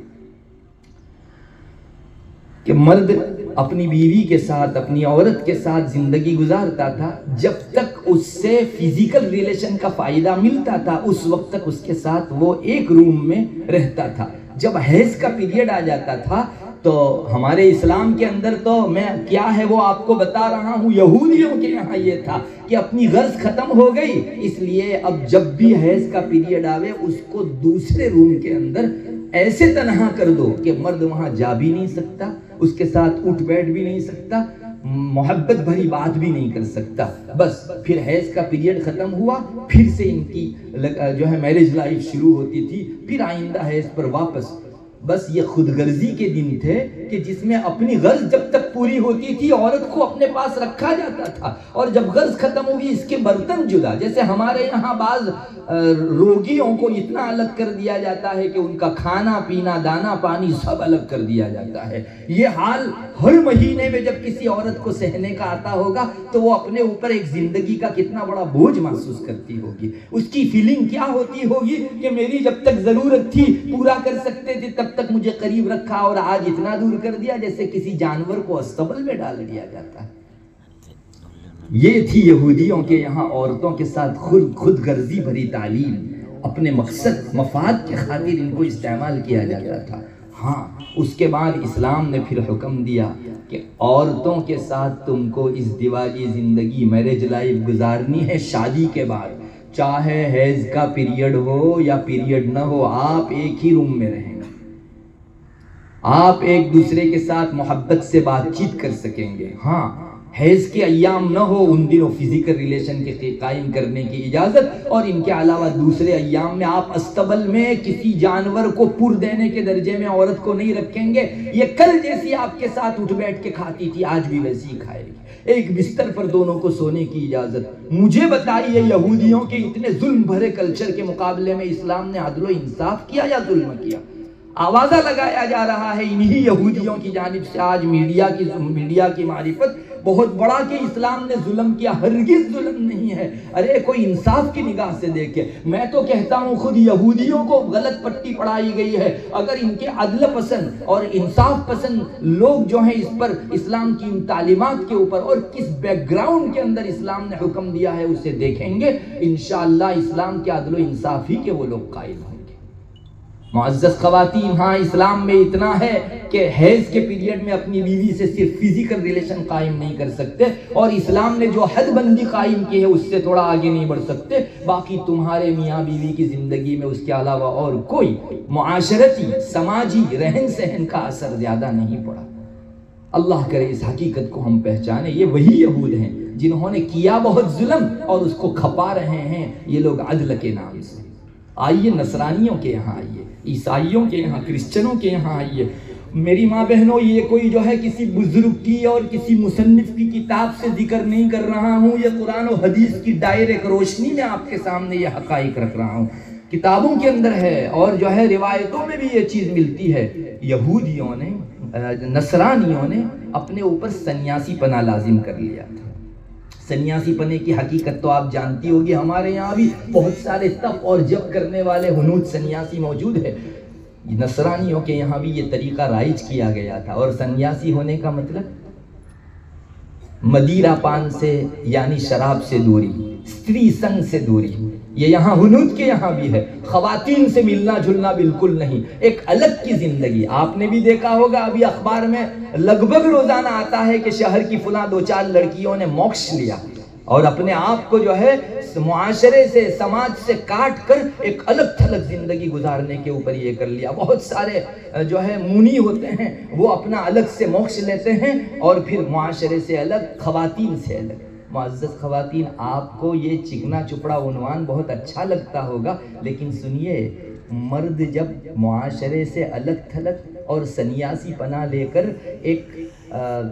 کہ مرد اپنی بیوی کے ساتھ، اپنی عورت کے ساتھ زندگی گزارتا تھا، جب تک اس سے فزیکل ریلیشن کا فائدہ ملتا تھا اس وقت تک اس کے ساتھ وہ ایک روم میں رہتا تھا۔ جب حیض کا پیریڈ آ جاتا تھا تو ہمارے اسلام کے اندر تو میں کیا ہے وہ آپ کو بتا رہا ہوں، یہودیوں کے یہاں یہ تھا کہ اپنی غرض ختم ہو گئی، اس لیے اب جب بھی حیض کا پیریڈ آوے اس کو دوسرے روم کے اندر ایسے تنہا کر دو کہ مرد وہاں جا بھی نہیں سکتا، اس کے ساتھ اٹھ بیٹھ بھی نہیں سکتا، محبت بھری بات بھی نہیں کر سکتا۔ بس پھر حیض کا پیریڈ ختم ہوا، پھر سے ان کی جو ہے میرج لائف شروع ہوتی تھی، پھر آئندہ حیض پر واپس بس یہ خود غرضی کے دن تھے کہ جس میں اپنی غرض جب تک پوری ہوتی تھی عورت کو اپنے پاس رکھا جاتا تھا، اور جب غرض ختم ہوئی اس کے برتن جدا. جیسے ہمارے یہاں بعض روگیوں کو اتنا الگ کر دیا جاتا ہے کہ ان کا کھانا پینا دانا پانی سب الگ کر دیا جاتا ہے. یہ حال ہر مہینے میں جب کسی عورت کو سہنے کا آتا ہوگا تو وہ اپنے اوپر ایک زندگی کا کتنا بڑا بوجھ محسوس کرتی ہوگی. اس کی فیلنگ کیا ہوتی ہوگی کہ میری جب تک ضرورت تھی پورا کر سکتے تھے تب تک مجھے قریب رکھا اور آج اتنا دور کر دیا جیسے کسی جانور کو استبل میں ڈال دیا جاتا ہے. یہ تھی یہودیوں کے یہاں عورتوں کے ساتھ خود غرضی بھری تعلیم. اپنے مقصد مفاد کے خاطر ان کو استعمال کیا جاتا تھا. ہاں اس کے بعد اسلام نے پھر حکم دیا کہ عورتوں کے ساتھ تم کو ازدواجی زندگی میرج لائف گزارنی ہے شادی کے بعد. چاہے حیض کا پیریڈ ہو یا پیریڈ نہ ہو، آپ ایک ہی روم میں رہیں گے، آپ ایک دوسرے کے ساتھ محبت سے بات چیت کر سکیں گے. ہاں حیض کے ایام نہ ہو، ان دنوں فزیکل ریلیشن کے قائم کرنے کی اجازت، اور ان کے علاوہ دوسرے ایام میں آپ استبل میں کسی جانور کو پور دینے کے درجے میں عورت کو نہیں رکھیں گے. یہ کل جیسی آپ کے ساتھ اٹھ بیٹھ کے کھاتی تھی آج بھی ویسی ہی کھائے گی. ایک بستر پر دونوں کو سونے کی اجازت. مجھے بتائیے یہودیوں کے اتنے ظلم بھرے کلچر کے مقابلے میں اسلام نے عدل و انصاف کیا یا ظلم کیا؟ آوازہ لگایا جا رہا ہے انہی یہودیوں کی جانب سے آج میڈیا کی معرفت بہت بڑا کہ اسلام نے ظلم کیا. ہرگز ظلم نہیں ہے. ارے کوئی انصاف کی نگاہ سے دیکھے. میں تو کہتا ہوں خود یہودیوں کو غلط پٹی پڑھائی گئی ہے. اگر ان کے عدل پسند اور انصاف پسند لوگ جو ہیں اس پر اسلام کی ان تعلیمات کے اوپر اور کس بیک گراؤنڈ کے اندر اسلام نے حکم دیا ہے اسے دیکھیں گے، انشاءاللہ اسلام کے عدل و انصاف ہی کے وہ لوگ قائل ہوں. معزز خواتین، ہاں اسلام میں اتنا ہے کہ حیض کے پیریڈ میں اپنی بیوی سے صرف فزیکل ریلیشن قائم نہیں کر سکتے، اور اسلام نے جو حد بندی قائم کی ہے اس سے تھوڑا آگے نہیں بڑھ سکتے. باقی تمہارے میاں بیوی کی زندگی میں اس کے علاوہ اور کوئی معاشرتی سماجی رہن سہن کا اثر زیادہ نہیں پڑا. اللہ کرے اس حقیقت کو ہم پہچانے. یہ وہی یہود ہیں جنہوں نے کیا بہت ظلم اور اس کو کھپا رہے ہیں یہ لوگ عدل کے نام سے. آئیے نصرانیوں کے یہاں آئیے، عیسائیوں کے یہاں، کرسچنوں کے یہاں آئیے. میری ماں بہنوں، یہ کوئی جو ہے کسی بزرگ کی اور کسی مصنف کی کتاب سے ذکر نہیں کر رہا ہوں. یہ قرآن و حدیث کی ڈائریکٹ روشنی میں آپ کے سامنے یہ حقائق رکھ رہا ہوں. کتابوں کے اندر ہے اور جو ہے روایتوں میں بھی یہ چیز ملتی ہے. یہودیوں نے، نصرانیوں نے اپنے اوپر سنیاسی پناہ لازم کر لیا تھا. سنیاسی پنے کی حقیقت تو آپ جانتی ہوگی. ہمارے یہاں بھی بہت سارے تپ اور جپ کرنے والے ہنود سنیاسی موجود ہے. نصرانیوں کے یہاں بھی یہ طریقہ رائج کیا گیا تھا. اور سنیاسی ہونے کا مطلب مدیرہ پان سے یعنی شراب سے دوری، استری سنگ سے دوری. یہ یہاں ہنود کے یہاں بھی ہے. خواتین سے ملنا جلنا بالکل نہیں، ایک الگ کی زندگی. آپ نے بھی دیکھا ہوگا ابھی اخبار میں لگ بھگ روزانہ آتا ہے کہ شہر کی فلاں 2-4 لڑکیوں نے موکش لیا اور اپنے آپ کو جو ہے معاشرے سے سماج سے کاٹ کر ایک الگ تھلگ زندگی گزارنے کے اوپر یہ کر لیا. بہت سارے جو ہے مونی ہوتے ہیں وہ اپنا الگ سے موکش لیتے ہیں اور پھر معاشرے سے الگ، خواتین سے الگ. معزز خواتین، آپ کو یہ چکنا چپڑا عنوان بہت اچھا لگتا ہوگا، لیکن سنیے، مرد جب معاشرے سے الگ تھلگ اور سنیاسی پناہ لے کر ایک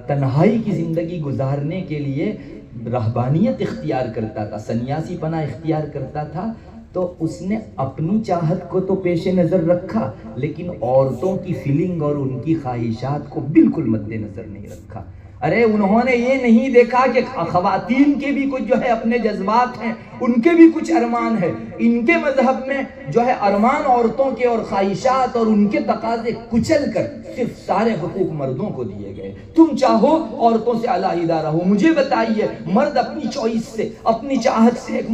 تنہائی کی زندگی گزارنے کے لیے رہبانیت اختیار کرتا تھا، سنیاسی پناہ اختیار کرتا تھا، تو اس نے اپنی چاہت کو تو پیش نظر رکھا لیکن عورتوں کی فیلنگ اور ان کی خواہشات کو بالکل مد نظر نہیں رکھا. ارے انہوں نے یہ نہیں دیکھا کہ خواتین کے بھی کچھ جو ہے اپنے جذبات ہیں، ان کے بھی کچھ ارمان ہے. ان کے مذہب میں جو ہے ارمان عورتوں کے اور خواہشات اور ان کے تقاضے کچل کر صرف سارے حقوق مردوں کو دیے گئے. تم چاہو عورتوں سے علیحدہ رہو. مجھے بتائیے، مرد اپنی چوائس سے، اپنی چاہت سے ایک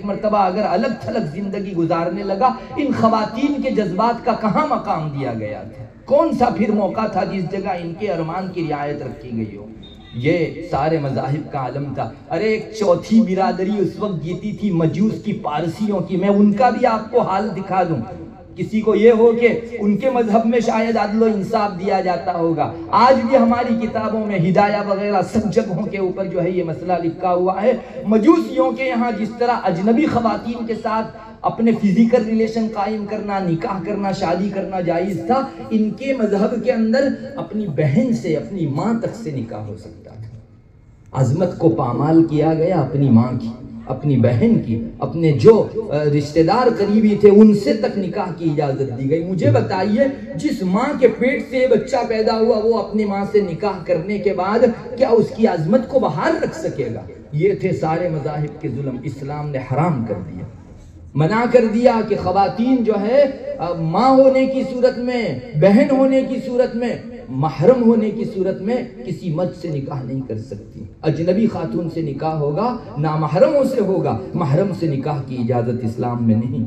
مرتبہ اگر الگ تھلگ زندگی گزارنے لگا، ان خواتین کے جذبات کا کہاں مقام دیا گیا تھا؟ کون سا پھر موقع تھا جس جگہ ان کے ارمان کی رعایت رکھی گئی ہو؟ یہ سارے مذاہب کا عالم تھا. ارے ایک چوتھی برادری اس وقت جیتی تھی مجوس کی، پارسیوں کی. میں ان کا بھی آپ کو حال دکھا دوں. کسی کو یہ ہو کہ ان کے مذہب میں شاید عدل و انصاف دیا جاتا ہوگا. آج بھی ہماری کتابوں میں ہدایہ وغیرہ سب جگہوں کے اوپر جو ہے یہ مسئلہ لکھا ہوا ہے. مجوسیوں کے یہاں جس طرح اجنبی خواتین کے ساتھ اپنے فزیکل ریلیشن قائم کرنا، نکاح کرنا، شادی کرنا جائز تھا، ان کے مذہب کے اندر اپنی بہن سے، اپنی ماں تک سے نکاح ہو سکتا تھا. عظمت کو پامال کیا گیا اپنی ماں کی، اپنی بہن کی، اپنے جو رشتہ دار قریبی تھے ان سے تک نکاح کی اجازت دی گئی. مجھے بتائیے جس ماں کے پیٹ سے بچہ پیدا ہوا وہ اپنی ماں سے نکاح کرنے کے بعد کیا اس کی عظمت کو بحال رکھ سکے گا؟ یہ تھے سارے مذاہب کے ظلم. اسلام نے حرام کر دیا، منع کر دیا کہ خواتین جو ہے ماں ہونے کی صورت میں، بہن ہونے کی صورت میں، محرم ہونے کی صورت میں کسی مرد سے نکاح نہیں کر سکتی. اجنبی خاتون سے نکاح ہوگا، نامحرموں سے ہوگا، محرم سے نکاح کی اجازت اسلام میں نہیں.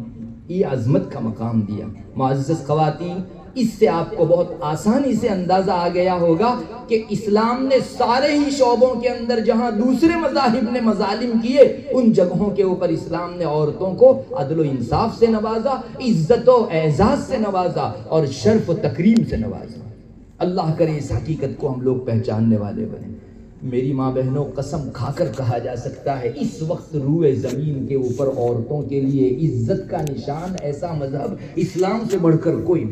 یہ عظمت کا مقام دیا. معزز خواتین، اس سے آپ کو بہت آسانی سے اندازہ آ گیا ہوگا کہ اسلام نے سارے ہی شعبوں کے اندر جہاں دوسرے مذاہب نے مظالم کیے، ان جگہوں کے اوپر اسلام نے عورتوں کو عدل و انصاف سے نوازا، عزت و اعزاز سے نوازا اور شرف و تکریم سے نوازا. اللہ کرے اس حقیقت کو ہم لوگ پہچاننے والے بنیں. میری ماں بہنوں، قسم کھا کر کہا جا سکتا ہے اس وقت روئے زمین کے اوپر عورتوں کے لیے عزت کا نشان ایسا مذہب اسلام سے بڑھ کر کوئی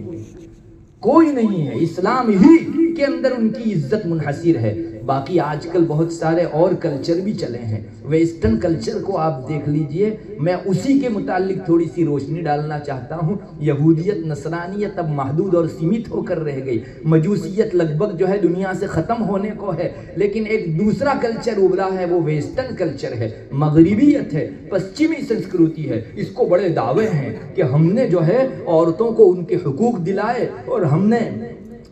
نہیں ہے. اسلام ہی کے اندر ان کی عزت منحصر ہے. باقی آج کل بہت سارے اور کلچر بھی چلے ہیں. ویسٹرن کلچر کو آپ دیکھ لیجئے. میں اسی کے متعلق تھوڑی سی روشنی ڈالنا چاہتا ہوں. یہودیت، نصرانیت اب محدود اور سیمت ہو کر رہ گئی. مجوسیت لگ بھگ جو ہے دنیا سے ختم ہونے کو ہے. لیکن ایک دوسرا کلچر ابھرا ہے، وہ ویسٹرن کلچر ہے، مغربیت ہے، پشچمی سنسکرتی ہے. اس کو بڑے دعوے ہیں کہ ہم نے جو ہے عورتوں کو ان کے حقوق دلائے اور ہم نے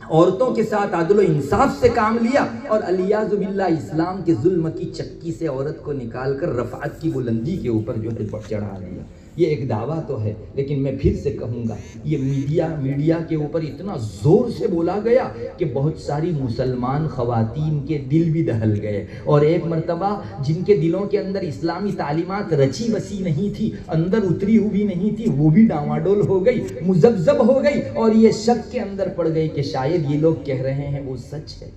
عورتوں کے ساتھ عدل و انصاف سے کام لیا اور علیاذ باللہ اسلام کے ظلم کی چکی سے عورت کو نکال کر رفعت کی بلندی کے اوپر جو ہے چڑھا دیا. یہ ایک دعویٰ تو ہے، لیکن میں پھر سے کہوں گا یہ میڈیا کے اوپر اتنا زور سے بولا گیا کہ بہت ساری مسلمان خواتین کے دل بھی دہل گئے. اور ایک مرتبہ جن کے دلوں کے اندر اسلامی تعلیمات رچی بسی نہیں تھی، اندر اتری ہوئی نہیں تھی، وہ بھی ڈاواڈول ہو گئی، مذبذب ہو گئی اور یہ شک کے اندر پڑ گئی کہ شاید یہ لوگ کہہ رہے ہیں وہ سچ ہے.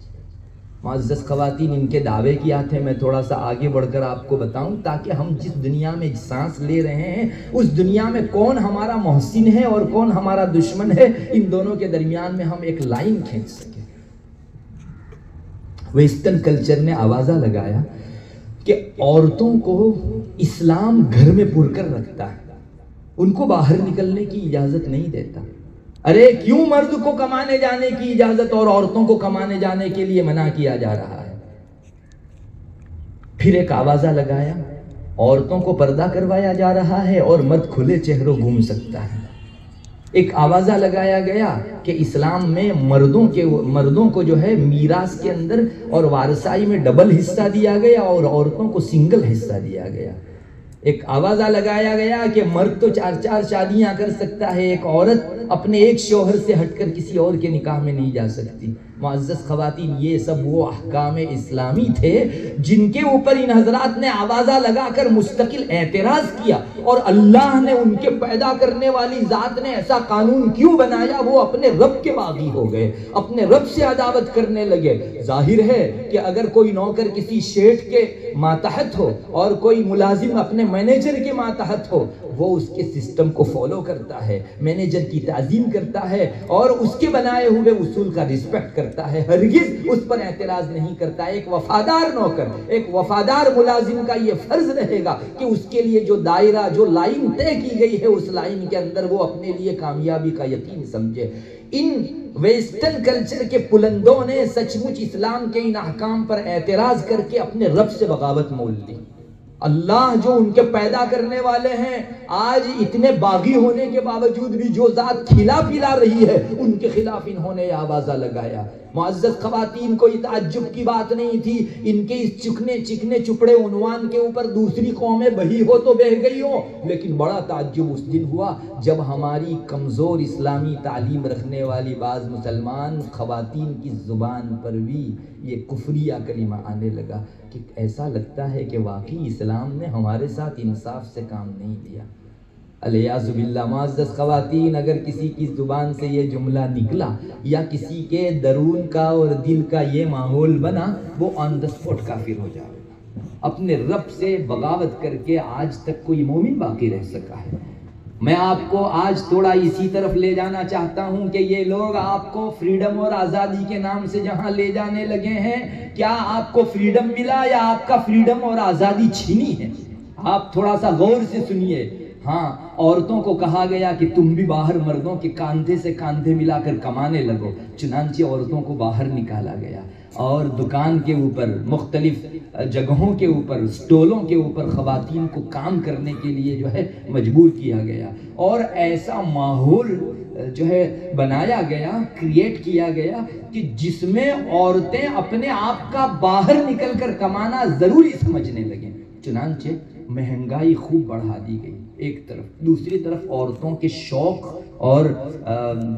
معزز خواتین، ان کے دعوے کیا تھے میں تھوڑا سا آگے بڑھ کر آپ کو بتاؤں تاکہ ہم جس دنیا میں سانس لے رہے ہیں اس دنیا میں کون ہمارا محسن ہے اور کون ہمارا دشمن ہے، ان دونوں کے درمیان میں ہم ایک لائن کھینچ سکیں. ویسٹرن کلچر نے آوازہ لگایا کہ عورتوں کو اسلام گھر میں پُر کر رکھتا ہے، ان کو باہر نکلنے کی اجازت نہیں دیتا. ارے کیوں مرد کو کمانے جانے کی اجازت اور عورتوں کو کمانے جانے کے لیے منع کیا جا رہا ہے؟ پھر ایک آوازہ لگایا عورتوں کو پردہ کروایا جا رہا ہے اور مرد کھلے چہروں گھوم سکتا ہے. ایک آوازہ لگایا گیا کہ اسلام میں مردوں کو جو ہے میراث کے اندر اور وارثائی میں ڈبل حصہ دیا گیا اور عورتوں کو سنگل حصہ دیا گیا. ایک آوازہ لگایا گیا کہ مرد تو 4 شادیاں کر سکتا ہے، ایک عورت اپنے ایک شوہر سے ہٹ کر کسی اور کے نکاح میں نہیں جا سکتی. معزز خواتین، یہ سب وہ احکام اسلامی تھے جن کے اوپر ان حضرات نے آوازہ لگا کر مستقل اعتراض کیا اور اللہ نے ان کے پیدا کرنے والی ذات نے ایسا قانون کیوں بنایا؟ وہ اپنے رب کے باغی ہو گئے، اپنے رب سے عداوت کرنے لگے. ظاہر ہے کہ اگر کوئی نوکر کسی شیٹھ کے ماتحت ہو اور کوئی ملازم اپنے مینیجر کے ماتحت ہو، وہ اس کے سسٹم کو فالو کرتا ہے، مینیجر کی تعظیم کرتا ہے اور اس کے بنائے ہوئے اصول کا رسپیکٹ کرتا ہے، ہرگز اس پر اعتراض نہیں کرتا. ایک وفادار نوکر، ایک وفادار ملازم کا یہ فرض رہے گا کہ اس کے لیے جو دائرہ، جو لائن طے کی گئی ہے اس لائن کے اندر وہ اپنے لیے کامیابی کا یقین سمجھے. ان ویسٹرن کلچر کے پلندوں نے سچ مچ اسلام کے ان احکام پر اعتراض کر کے اپنے رب سے بغاوت مول لی. اللہ جو ان کے پیدا کرنے والے ہیں، آج اتنے باغی ہونے کے باوجود بھی جو ذات کھلا پلا رہی ہے ان کے خلاف انہوں نے آوازہ لگایا. معزز خواتین، کوئی تعجب کی بات نہیں تھی ان کے اس چکنے چپڑے عنوان کے اوپر دوسری قومیں بہی ہو تو بہ گئی ہو، لیکن بڑا تعجب اس دن ہوا جب ہماری کمزور اسلامی تعلیم رکھنے والی بعض مسلمان خواتین کی زبان پر بھی یہ کفریہ کلمہ آنے لگا کہ ایسا لگتا ہے کہ واقعی اسلام نے ہمارے ساتھ انصاف سے کام نہیں لیا. الیاذ باللہ معزز خواتین، اگر کسی کی زبان سے یہ جملہ نکلا یا کسی کے درون کا اور دل کا یہ ماحول بنا، وہ آن دا اسپاٹ کافر ہو جائے. اپنے رب سے بغاوت کر کے آج تک کوئی مومن باقی رہ سکا ہے؟ میں آپ کو آج تھوڑا اسی طرف لے جانا چاہتا ہوں کہ یہ لوگ آپ کو فریڈم اور آزادی کے نام سے جہاں لے جانے لگے ہیں، کیا آپ کو فریڈم ملا یا آپ کا فریڈم اور آزادی چھینی ہے؟ آپ تھوڑا سا غور سے سنیے. ہاں، عورتوں کو کہا گیا کہ تم بھی باہر مردوں کے کاندھے سے کاندھے ملا کر کمانے لگو. چنانچہ عورتوں کو باہر نکالا گیا اور دکان کے اوپر، مختلف جگہوں کے اوپر، سٹولوں کے اوپر خواتین کو کام کرنے کے لیے جو ہے مجبور کیا گیا. اور ایسا ماحول جو ہے بنایا گیا، کریٹ کیا گیا کہ جس میں عورتیں اپنے آپ کا باہر نکل کر کمانا ضروری سمجھنے لگیں. چنانچہ مہنگائی خوب بڑھا دی گئی ایک طرف. دوسری طرف عورتوں کے شوق اور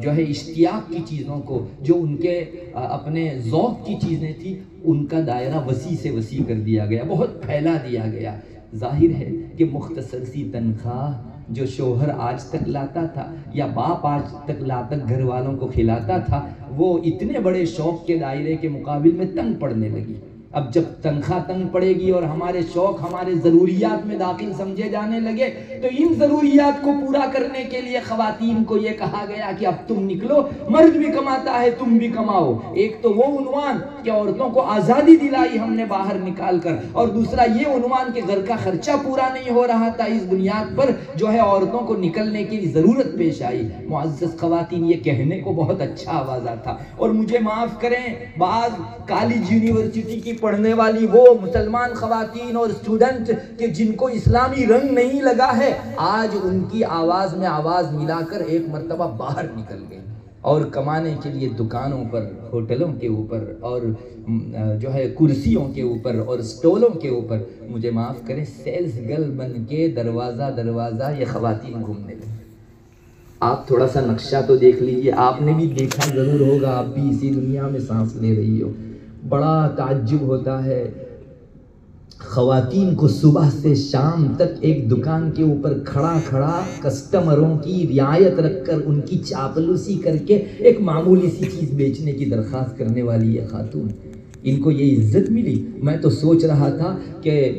جو ہے اشتیاق کی چیزوں کو، جو ان کے اپنے ذوق کی چیزیں تھیں، ان کا دائرہ وسیع سے وسیع کر دیا گیا، بہت پھیلا دیا گیا. ظاہر ہے کہ مختصر سی تنخواہ جو شوہر آج تک لاتا تھا یا باپ آج تک لاتا گھر والوں کو کھلاتا تھا، وہ اتنے بڑے شوق کے دائرے کے مقابل میں تنگ پڑنے لگی. اب جب تنخواہ تنگ پڑے گی اور ہمارے شوق ہمارے ضروریات میں داخل سمجھے جانے لگے، تو ان ضروریات کو پورا کرنے کے لیے خواتین کو یہ کہا گیا کہ اب تم نکلو، مرد بھی کماتا ہے تم بھی کماؤ. ایک تو وہ عنوان کہ عورتوں کو آزادی دلائی ہم نے باہر نکال کر، اور دوسرا یہ عنوان کہ گھر کا خرچہ پورا نہیں ہو رہا تھا. اس بنیاد پر جو ہے عورتوں کو نکلنے کی ضرورت پیش آئی. معزز خواتین، یہ کہنے کو بہت اچھا آوازہ تھا، اور مجھے معاف کریں، بعض کالج یونیورسٹی کی پڑھنے والی وہ مسلمان خواتین اور اسٹوڈنٹ کہ جن کو اسلامی رنگ نہیں لگا ہے، آج ان کی آواز میں آواز ملا کر ایک مرتبہ باہر نکل گئی اور کمانے کے لیے دکانوں پر، ہوٹلوں کے اوپر، اور جو ہے کرسیوں کے اوپر اور سٹولوں کے اوپر، مجھے معاف کریں، سیلز گرل بن کے دروازہ دروازہ یہ خواتین گھومنے لگی. آپ تھوڑا سا نقشہ تو دیکھ لیجئے، آپ نے بھی دیکھا ضرور ہوگا، آپ بھی اسی دنیا میں سانس لے رہی ہو. بڑا تعجب ہوتا ہے خواتین کو صبح سے شام تک ایک دکان کے اوپر کھڑا کھڑا کسٹمروں کی رعایت رکھ کر، ان کی چاپلوسی کر کے ایک معمولی سی چیز بیچنے کی درخواست کرنے والی یہ خاتون. ان کو یہ عزت ملی. میں تو سوچ رہا تھا کہ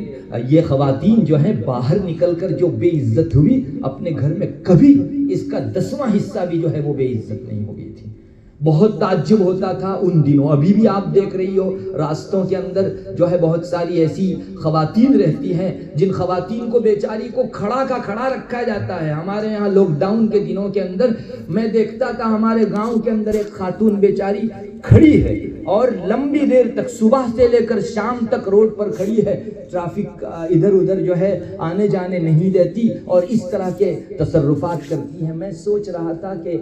یہ خواتین جو ہیں باہر نکل کر جو بے عزت ہوئی، اپنے گھر میں کبھی اس کا 10واں حصہ بھی جو ہے وہ بے عزت نہیں ہو گئی تھی. بہت تعجب ہوتا تھا ان دنوں. ابھی بھی آپ دیکھ رہی ہو راستوں کے اندر جو ہے بہت ساری ایسی خواتین رہتی ہیں جن خواتین کو بیچاری کو کھڑا کا کھڑا رکھا جاتا ہے. ہمارے یہاں لاک ڈاؤن کے دنوں کے اندر میں دیکھتا تھا ہمارے گاؤں کے اندر ایک خاتون بیچاری کھڑی ہے اور لمبی دیر تک صبح سے لے کر شام تک روڈ پر کھڑی ہے. ٹرافک ادھر ادھر جو ہے آنے جانے نہیں دیتی اور اس طرح کے تصرفات کرتی ہیں. میں سوچ رہا تھا کہ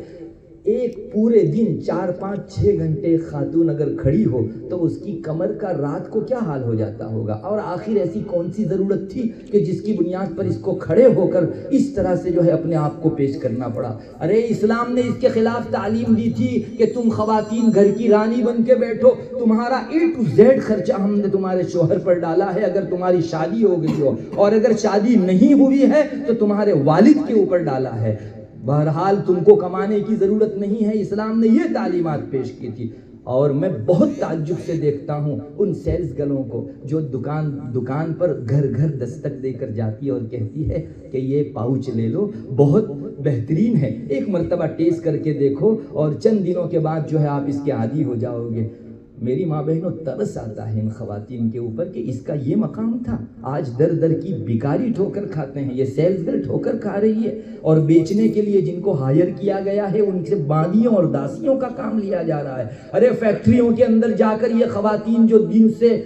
ایک پورے دن 4-5-6 گھنٹے خاتون اگر کھڑی ہو تو اس کی کمر کا رات کو کیا حال ہو جاتا ہوگا. اور آخر ایسی کون سی ضرورت تھی کہ جس کی بنیاد پر اس کو کھڑے ہو کر اس طرح سے جو ہے اپنے آپ کو پیش کرنا پڑا. ارے اسلام نے اس کے خلاف تعلیم دی تھی کہ تم خواتین گھر کی رانی بن کے بیٹھو، تمہارا A to Z خرچہ ہم نے تمہارے شوہر پر ڈالا ہے. اگر تمہاری شادی ہو گئی ہو اور اگر شادی نہیں ہوئی ہے تو تمہارے والد کے اوپر ڈالا ہے. بہرحال تم کو کمانے کی ضرورت نہیں ہے. اسلام نے یہ تعلیمات پیش کی تھی. اور میں بہت تعجب سے دیکھتا ہوں ان سیلز گرلوں کو جو دکان پر گھر گھر دستک دے کر جاتی ہے اور کہتی ہے کہ یہ پاؤچ لے لو، بہت بہترین ہے، ایک مرتبہ ٹیسٹ کر کے دیکھو اور چند دنوں کے بعد جو ہے آپ اس کے عادی ہو جاؤ گے. میری ماں بہنوں، ترس آتا ہے ان خواتین کے اوپر کہ اس کا یہ مقام تھا. آج در در کی بیکاری ٹھوکر کھاتے ہیں. یہ سیلز گرل ٹھوکر کھا رہی ہے اور بیچنے کے لیے جن کو ہائر کیا گیا ہے ان سے باندیوں اور داسیوں کا کام لیا جا رہا ہے. ارے فیکٹریوں کے اندر جا کر یہ خواتین جو دن سے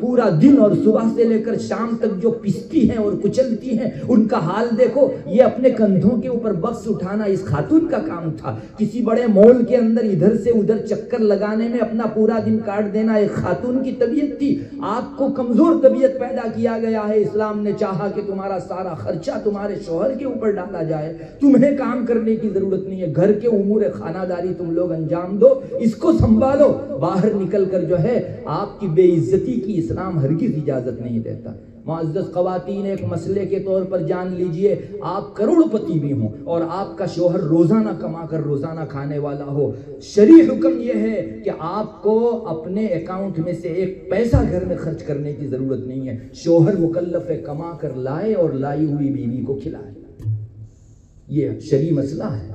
پورا دن اور صبح سے لے کر شام تک جو پستی ہیں اور کچلتی ہیں، ان کا حال دیکھو. یہ اپنے کندھوں کے اوپر بکس اٹھانا اس خاتون کا کام تھا. کسی بڑے مال کے اندر ادھر سے ادھر چکر لگانے میں اپنا پورا دن کاٹ دینا ایک خاتون کی طبیعت تھی. آپ کو کمزور طبیعت پیدا کیا گیا ہے. اسلام نے چاہا کہ تمہارا سارا خرچہ تمہارے شوہر کے اوپر ڈالا جائے، تمہیں کام کرنے کی ضرورت نہیں ہے. گھر کے امور خانہ داری تم لوگ انجام دو، اس کو سنبھالو. باہر نکل کر جو ہے آپ کی بے عزتی کی اسلام ہرگز اجازت نہیں دیتا. معزز خواتین، ایک مسئلے کے طور پر جان لیجئے، آپ کروڑ پتی بھی ہوں اور آپ کا شوہر روزانہ کما کر روزانہ کھانے والا ہو، شرعی حکم یہ ہے کہ آپ کو اپنے اکاؤنٹ میں سے ایک پیسہ گھر میں خرچ کرنے کی ضرورت نہیں ہے، شوہر مکلف ہے کما کر لائے اور لائی ہوئی بیوی کو کھلائے، یہ شرعی مسئلہ ہے۔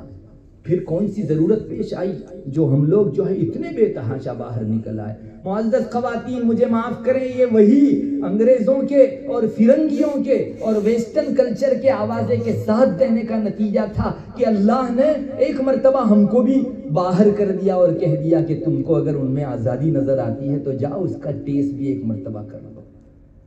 پھر کون سی ضرورت پیش آئی جو ہم لوگ جو ہے اتنے بے تحاشا باہر نکل آئے؟ معزز خواتین مجھے معاف کریں، یہ وہی انگریزوں کے اور فرنگیوں کے اور ویسٹرن کلچر کے آوازے کے ساتھ دینے کا نتیجہ تھا کہ اللہ نے ایک مرتبہ ہم کو بھی باہر کر دیا اور کہہ دیا کہ تم کو اگر ان میں آزادی نظر آتی ہے تو جاؤ اس کا ٹیسٹ بھی ایک مرتبہ کر لو۔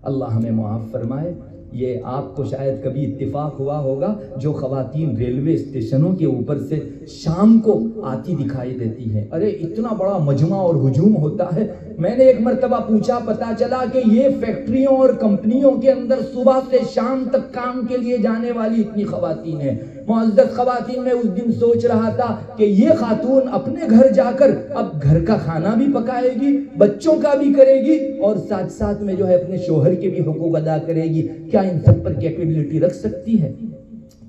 اللہ ہمیں معاف فرمائے۔ یہ آپ کو شاید کبھی اتفاق ہوا ہوگا، جو خواتین ریلوے اسٹیشنوں کے اوپر سے شام کو آتی دکھائی دیتی ہیں، ارے اتنا بڑا مجمع اور ہجوم ہوتا ہے۔ میں نے ایک مرتبہ پوچھا، پتا چلا کہ یہ فیکٹریوں اور کمپنیوں کے اندر صبح سے شام تک کام کے لیے جانے والی اتنی خواتین ہیں۔ معزز خواتین، میں اس دن سوچ رہا تھا کہ یہ خاتون اپنے گھر جا کر اب گھر کا کھانا بھی پکائے گی، بچوں کا بھی کرے گی اور ساتھ ساتھ میں جو ہے اپنے شوہر کے بھی حقوق ادا کرے گی، کیا ان سب پر کیپیبلٹی رکھ سکتی ہے؟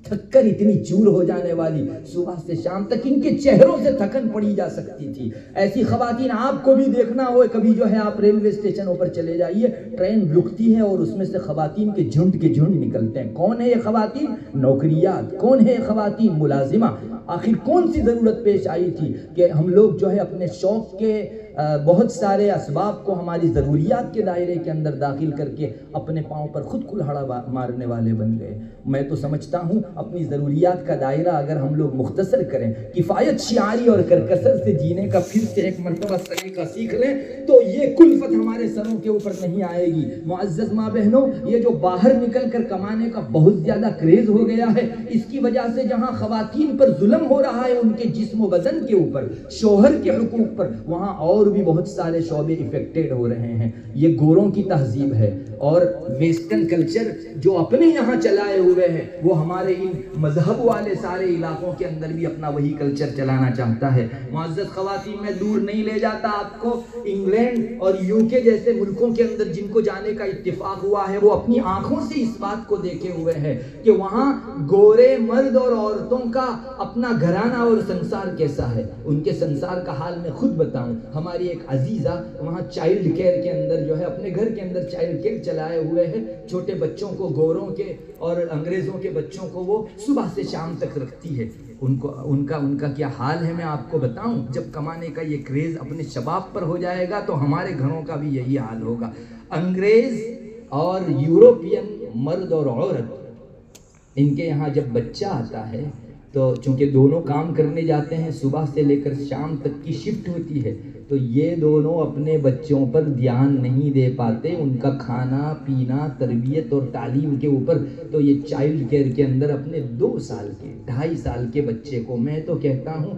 تھک کر اتنی چور ہو جانے والی، صبح سے شام تک ان کے چہروں سے تھکن پڑی جا سکتی تھی۔ ایسی خواتین آپ کو بھی دیکھنا ہو، کبھی جو ہے آپ ریلوے اسٹیشنوں پر چلے جائیے، ٹرین رکتی ہے اور اس میں سے خواتین کے جھنڈ نکلتے ہیں۔ کون ہے یہ خواتین؟ نوکریات۔ کون ہے یہ خواتین؟ ملازمہ۔ آخر کون سی ضرورت پیش آئی تھی کہ ہم لوگ جو ہے اپنے شوق کے بہت سارے اسباب کو ہماری ضروریات کے دائرے کے اندر داخل کر کے اپنے پاؤں پر خود کلہاڑا مارنے والے بن گئے؟ میں تو سمجھتا ہوں اپنی ضروریات کا دائرہ اگر ہم لوگ مختصر کریں، کفایت شعاری اور کرکسر سے جینے کا پھر سے ایک مرتبہ طریقہ سیکھ لیں تو یہ کلفت ہمارے سروں کے اوپر نہیں آئے گی۔ معزز ماں بہنوں، یہ جو باہر نکل کر کمانے کا بہت زیادہ کریز ہو گیا ہے، اس کی وجہ سے جہاں خواتین پر ظلم ہو رہا ہے ان کے جسم و بدن کے اوپر، شوہر کے حقوق پر، وہاں اور بھی بہت سارے شعبے افیکٹڈ ہو رہے ہیں۔ یہ گوروں کی تہذیب ہے اور ویسٹرن کلچر جو اپنے یہاں چلائے ہوئے ہیں، وہ ہمارے ان مذہب والے سارے علاقوں کے اندر بھی اپنا وہی کلچر چلانا چاہتا ہے۔ معزز خواتین، میں دور نہیں لے جاتا آپ کو، انگلینڈ اور UK جیسے ملکوں کے اندر جن کو جانے کا اتفاق ہوا ہے، وہ اپنی آنکھوں سے اس بات کو دیکھے ہوئے ہیں کہ وہاں گورے مرد اور عورتوں کا اپنا گھرانہ اور سنسار کیسا ہے۔ ان کے سنسار کا حال میں خود بتاؤں، ہماری ایک عزیزہ وہاں چائلڈ کیئر کے اندر جو ہے اپنے گھر کے اندر چائلڈ کیئر چلائے ہوئے ہیں، چھوٹے بچوں کو، گوروں کے اور انگریزوں کے بچوں کو وہ صبح سے شام تک رکھتی ہے۔ ان کا کیا حال ہے میں آپ کو بتاؤں؟ جب کمانے کا یہ کریز اپنے شباب پر ہو جائے گا تو ہمارے گھروں کا بھی یہی حال ہوگا۔ انگریز اور یوروپین مرد اور عورت، ان کے یہاں جب بچہ آتا ہے تو چونکہ دونوں کام کرنے جاتے ہیں، صبح سے لے کر شام تک کی شفٹ ہوتی ہے، تو یہ دونوں اپنے بچوں پر دھیان نہیں دے پاتے، ان کا کھانا پینا، تربیت اور تعلیم کے اوپر۔ تو یہ چائلڈ کیئر کے اندر اپنے 2 سال کے 2.5 سال کے بچے کو، میں تو کہتا ہوں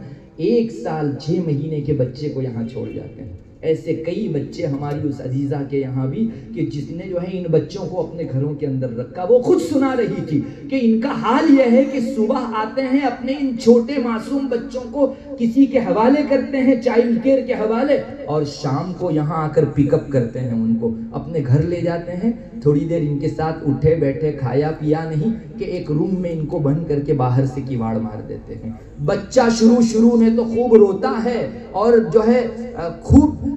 1 سال 6 مہینے کے بچے کو یہاں چھوڑ جاتے ہیں۔ ایسے کئی بچے ہماری اس عزیزہ کے یہاں بھی کہ جس نے جو ہے ان بچوں کو اپنے گھروں کے اندر رکھا، وہ خود سنا رہی تھی کہ ان کا حال یہ ہے کہ صبح آتے ہیں، اپنے ان چھوٹے معصوم بچوں کو کسی کے حوالے کرتے ہیں، چائلڈ کیئر کے حوالے، اور شام کو یہاں آ کر پک اپ کرتے ہیں، ان کو اپنے گھر لے جاتے ہیں، تھوڑی دیر ان کے ساتھ اٹھے بیٹھے، کھایا پیا نہیں کہ ایک روم میں ان کو بند کر کے باہر سے کیواڑ مار دیتے ہیں۔ بچہ شروع میں تو خوب روتا ہے اور جو ہے خوب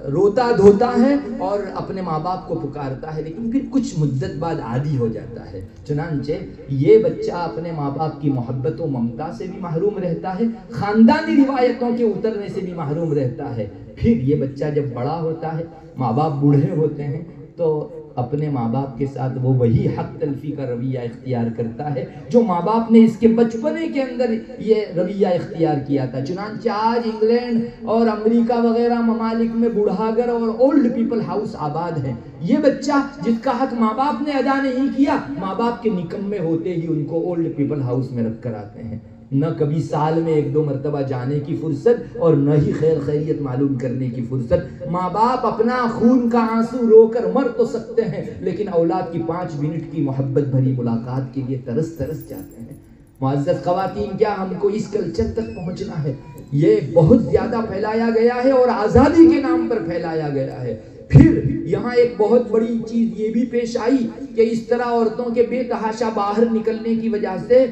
روتا دھوتا ہے اور اپنے ماں باپ کو پکارتا ہے، لیکن پھر کچھ مدت بعد عادی ہو جاتا ہے۔ چنانچہ یہ بچہ اپنے ماں باپ کی محبت و ممتا سے بھی محروم رہتا ہے، خاندانی روایتوں کے اترنے سے بھی محروم رہتا ہے۔ پھر یہ بچہ جب بڑا ہوتا ہے، ماں باپ بوڑھے ہوتے ہیں، تو اپنے ماں باپ کے ساتھ وہ وہی حق تلفی کا رویہ اختیار کرتا ہے جو ماں باپ نے اس کے بچپنے کے اندر یہ رویہ اختیار کیا تھا۔ چنانچہ آج انگلینڈ اور امریکہ وغیرہ ممالک میں بوڑھاگر اور اولڈ پیپل ہاؤس آباد ہیں۔ یہ بچہ جس کا حق ماں باپ نے ادا نہیں کیا، ماں باپ کے نکمے ہوتے ہی ان کو اولڈ پیپل ہاؤس میں رکھ کر آتے ہیں۔ نہ کبھی سال میں 1-2 مرتبہ جانے کی فرصت اور نہ ہی خیر خیریت معلوم کرنے کی فرصت۔ ماں باپ اپنا خون کا آنسو رو کر مر تو سکتے ہیں، لیکن اولاد کی 5 منٹ کی محبت بھری ملاقات کے لیے ترس جاتے ہیں۔ معزز خواتین، کیا ہم کو اس کلچر تک پہنچنا ہے؟ یہ بہت زیادہ پھیلایا گیا ہے اور آزادی کے نام پر پھیلایا گیا ہے۔ پھر یہاں ایک بہت بڑی چیز یہ بھی پیش آئی کہ اس طرح عورتوں کے بے تحاشا باہر نکلنے کی وجہ سے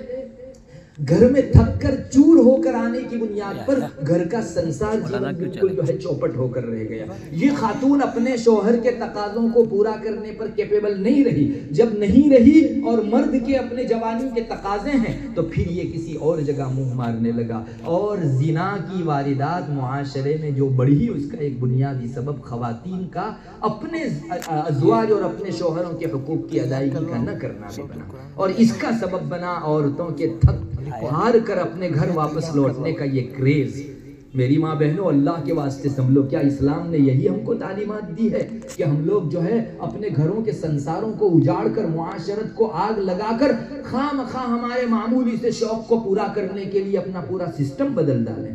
گھر میں تھک کر چور ہو کر آنے کی بنیاد پر گھر کا سنسار جیون بالکل جو ہے چوپٹ ہو کر رہ گیا. یہ خاتون اپنے شوہر کے تقاضوں کو پورا کرنے پر کیپیبل نہیں رہی. جب نہیں رہی اور مرد کے اپنے جوانی کے تقاضے ہیں تو پھر یہ کسی اور جگہ منہ مارنے لگا. اور زنا کی واردات معاشرے میں جو بڑھی اس کا ایک بنیادی سبب خواتین کا اپنے ازواج اور اپنے شوہروں کے حقوق کی ادائیگی کا نہ کرنا بھی بنا. اور اس کا سبب بنا عورتوں کے تھک ہار کر اپنے گھر واپس لوٹنے کا یہ کریز. میری ماں بہنوں اللہ کے واسطے سمجھو, کیا اسلام نے یہی ہم کو تعلیمات دی ہے کہ ہم لوگ جو ہے اپنے گھروں کے سنساروں کو اجاڑ کر معاشرت کو آگ لگا کر خواہ مخواہ ہمارے معمولی سے شوق کو پورا کرنے کے لیے اپنا پورا سسٹم بدل ڈالیں؟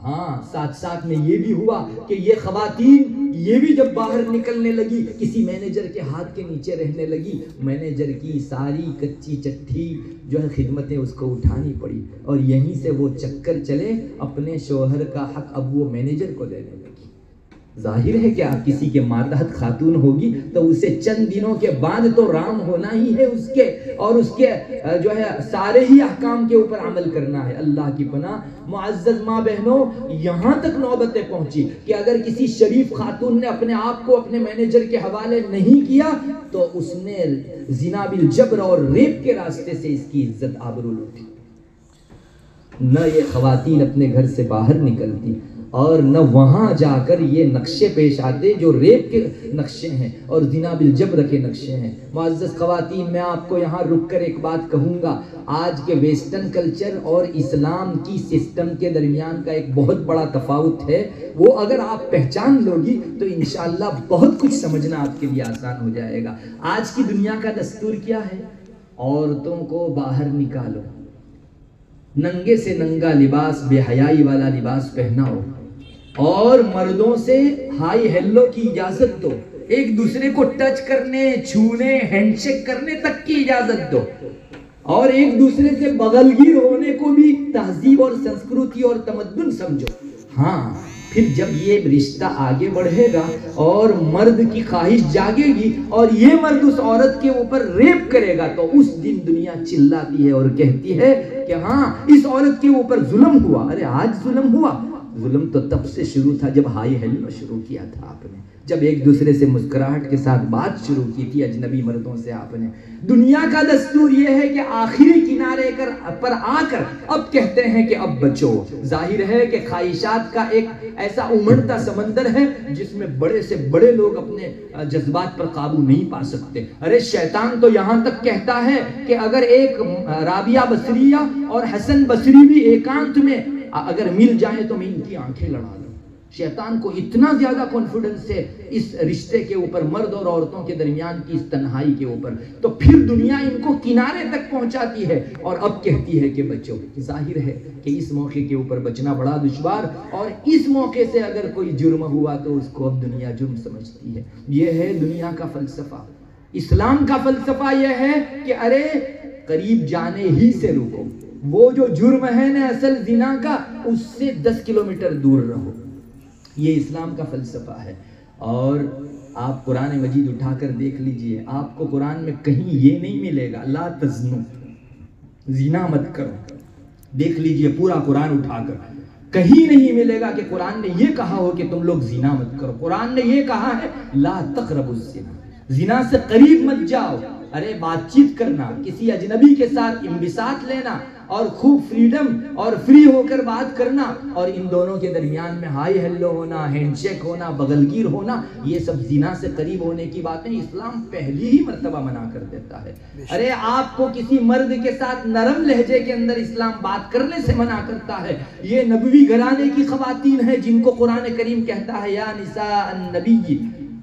ہاں, ساتھ ساتھ میں یہ بھی ہوا کہ یہ خواتین یہ بھی جب باہر نکلنے لگی کسی مینیجر کے ہاتھ کے نیچے رہنے لگی, مینیجر کی ساری کچی چٹھی جو ہے خدمتیں اس کو اٹھانی پڑی اور یہیں سے وہ چکر چلے اپنے شوہر کا حق اب وہ مینیجر کو دینے لگی. ظاہر ہے کہ آپ کسی کے ماتحت خاتون ہوگی تو اسے چند دنوں کے بعد تو رام ہونا ہی ہے اس کے, اور اس کے جو ہے سارے ہی احکام کے اوپر عمل کرنا ہے. اللہ کی پناہ معزز ماں بہنوں, یہاں تک نوبتیں پہنچی کہ اگر کسی شریف خاتون نے اپنے آپ کو اپنے مینیجر کے حوالے نہیں کیا تو اس نے زنا بالجبر اور ریپ کے راستے سے اس کی عزت آبرو لوٹی. نہ یہ خواتین اپنے گھر سے باہر نکلتی اور نہ وہاں جا کر یہ نقشے پیش آتے جو ریپ کے نقشے ہیں اور زنا بالجبر کے نقشے ہیں. معزز خواتین, میں آپ کو یہاں رک کر ایک بات کہوں گا. آج کے ویسٹرن کلچر اور اسلام کی سسٹم کے درمیان کا ایک بہت بڑا تفاوت ہے. وہ اگر آپ پہچان لو گی تو انشاءاللہ بہت کچھ سمجھنا آپ کے لیے آسان ہو جائے گا. آج کی دنیا کا دستور کیا ہے؟ عورتوں کو باہر نکالو, ننگے سے ننگا لباس, بے حیائی والا لباس پہناؤ اور مردوں سے ہائی ہیلو کی اجازت دو, ایک دوسرے کو ٹچ کرنے, چھونے, ہینڈ شیک کرنے تک کی اجازت دو, اور ایک دوسرے سے بغل گیر ہونے کو بھی تہذیب اور سنسکرتی اور تمدن سمجھو. ہاں, پھر جب یہ رشتہ آگے بڑھے گا اور مرد کی خواہش جاگے گی اور یہ مرد اس عورت کے اوپر ریپ کرے گا تو اس دن دنیا چلاتی ہے اور کہتی ہے کہ ہاں اس عورت کے اوپر ظلم ہوا. ارے آج ظلم ہوا؟ ظلم تو تب سے شروع تھا جب ہائی ہیلو شروع کیا تھا آپ نے, جب ایک دوسرے سے مسکراہٹ کے ساتھ بات شروع کی تھی اجنبی مردوں سے آپ نے. دنیا کا دستور یہ ہے کہ آخری کنارے پر آ کر اب کہتے ہیں کہ اب بچو. ظاہر ہے کہ خواہشات کا ایک ایسا امڑتا سمندر ہے جس میں بڑے سے بڑے لوگ اپنے جذبات پر قابو نہیں پا سکتے. ارے شیطان تو یہاں تک کہتا ہے کہ اگر ایک رابعہ بصریہ اور حسن بصری بھی ایکانت میں اگر مل جائیں تو میں ان کی آنکھیں لڑا دوں. شیطان کو اتنا زیادہ کانفیڈنس ہے اس رشتے کے اوپر, مرد اور عورتوں کے درمیان کی اس تنہائی کے اوپر, تو پھر دنیا ان کو کنارے تک پہنچاتی ہے اور اب کہتی ہے کہ بچو. ظاہر ہے کہ اس موقع کے اوپر بچنا بڑا دشوار, اور اس موقع سے اگر کوئی جرم ہوا تو اس کو اب دنیا جرم سمجھتی ہے. یہ ہے دنیا کا فلسفہ. اسلام کا فلسفہ یہ ہے کہ ارے قریب جانے ہی سے رکو, وہ جو جرم ہے نا اصل زنا کا, اس سے 10 کلومیٹر دور رہو. یہ اسلام کا فلسفہ ہے. اور آپ قرآن مجید اٹھا کر دیکھ لیجئے, آپ کو قرآن میں کہیں یہ نہیں ملے گا لا تزنو, زنا مت کرو. دیکھ لیجئے پورا قرآن اٹھا کر, کہیں نہیں ملے گا کہ قرآن نے یہ کہا ہو کہ تم لوگ زنا مت کرو. قرآن نے یہ کہا ہے لا تقربوا الزنا, زنا سے قریب مت جاؤ. ارے بات چیت کرنا, کسی اجنبی کے ساتھ انبساط لینا اور خوب فریڈم اور فری ہو کر بات کرنا, اور ان دونوں کے درمیان میں ہائی ہیلو ہونا, ہینڈ شیک ہونا, بغل گیر ہونا, یہ سب زنا سے قریب ہونے کی باتیں اسلام پہلی ہی مرتبہ منع کر دیتا ہے. ارے آپ کو کسی مرد کے ساتھ نرم لہجے کے اندر اسلام بات کرنے سے منع کرتا ہے. یہ نبوی گھرانے کی خواتین ہیں جن کو قرآن کریم کہتا ہے یا نساء النبی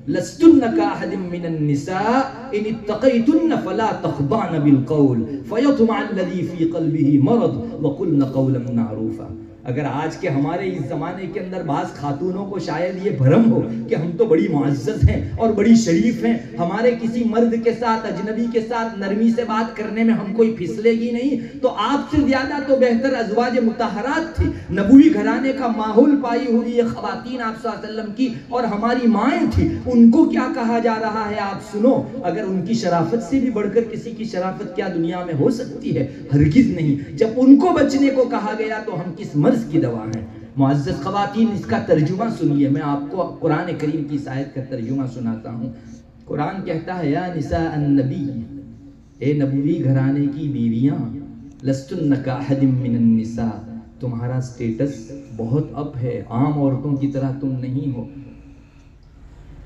لستن كأحد من النساء إن اتقيتن فلا تخضعن بالقول فيطمع الذي في قلبه مرض وقلن قولا معروفا. اگر آج کے ہمارے اس زمانے کے اندر بعض خاتونوں کو شاید یہ بھرم ہو کہ ہم تو بڑی معزز ہیں اور بڑی شریف ہیں، ہمارے کسی مرد کے ساتھ، اجنبی کے ساتھ نرمی سے بات کرنے میں ہم کوئی پھسلے گی نہیں، تو آپ سے زیادہ تو بہتر ازواج مطہرات تھی، نبوی گھرانے کا ماحول پائی ہوئی یہ خواتین آپ صلی اللہ علیہ وسلم کی اور ہماری مائیں تھی، ان کو کیا کہا جا رہا ہے آپ سنو۔ اگر ان کی شرافت سے بھی بڑھ کر کسی کی شرافت کیا دنیا میں ہو سکتی ہے؟ ہرگز نہیں۔ جب ان کو بچنے کو کہا گیا تو ہم کس مرض کی دوا ہیں؟ معزز خواتین، اس کا ترجمہ سنیے، میں آپ کو قرآن کریم کی اس آیت کا ترجمہ سناتا ہوں۔ قرآن کہتا ہے یا نساء النبی، اے نبوی گھرانے کی بیویاں، لستن کاحد من النساء، تمہارا سٹیٹس بہت اپ ہے، عام عورتوں کی طرح تم نہیں ہو۔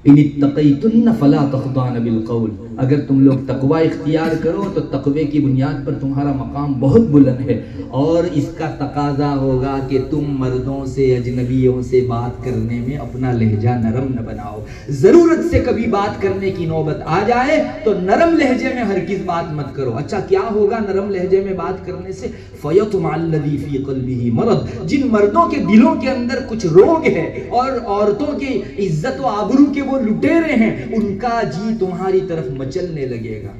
ان اتقیتن فلا تخضعن بالقول، اگر تم لوگ تقوی اختیار کرو تو تقوی کی بنیاد پر تمہارا مقام بہت بلند ہے، اور اس کا تقاضا ہوگا کہ تم مردوں سے، اجنبیوں سے بات کرنے میں اپنا لہجہ نرم نہ بناؤ۔ ضرورت سے کبھی بات کرنے کی نوبت آ جائے تو نرم لہجے میں ہرگز بات مت کرو۔ اچھا کیا ہوگا نرم لہجے میں بات کرنے سے؟ فَيَطْمَعَ الَّذِي فِي قَلْبِهِ مَرَضٌ، جن مردوں کے دلوں کے اندر کچھ روگ ہے اور عورتوں کی عزت و آبرو کے وہ لٹیرے ہیں، ان کا جی تمہاری طرف مچلنے لگے گا۔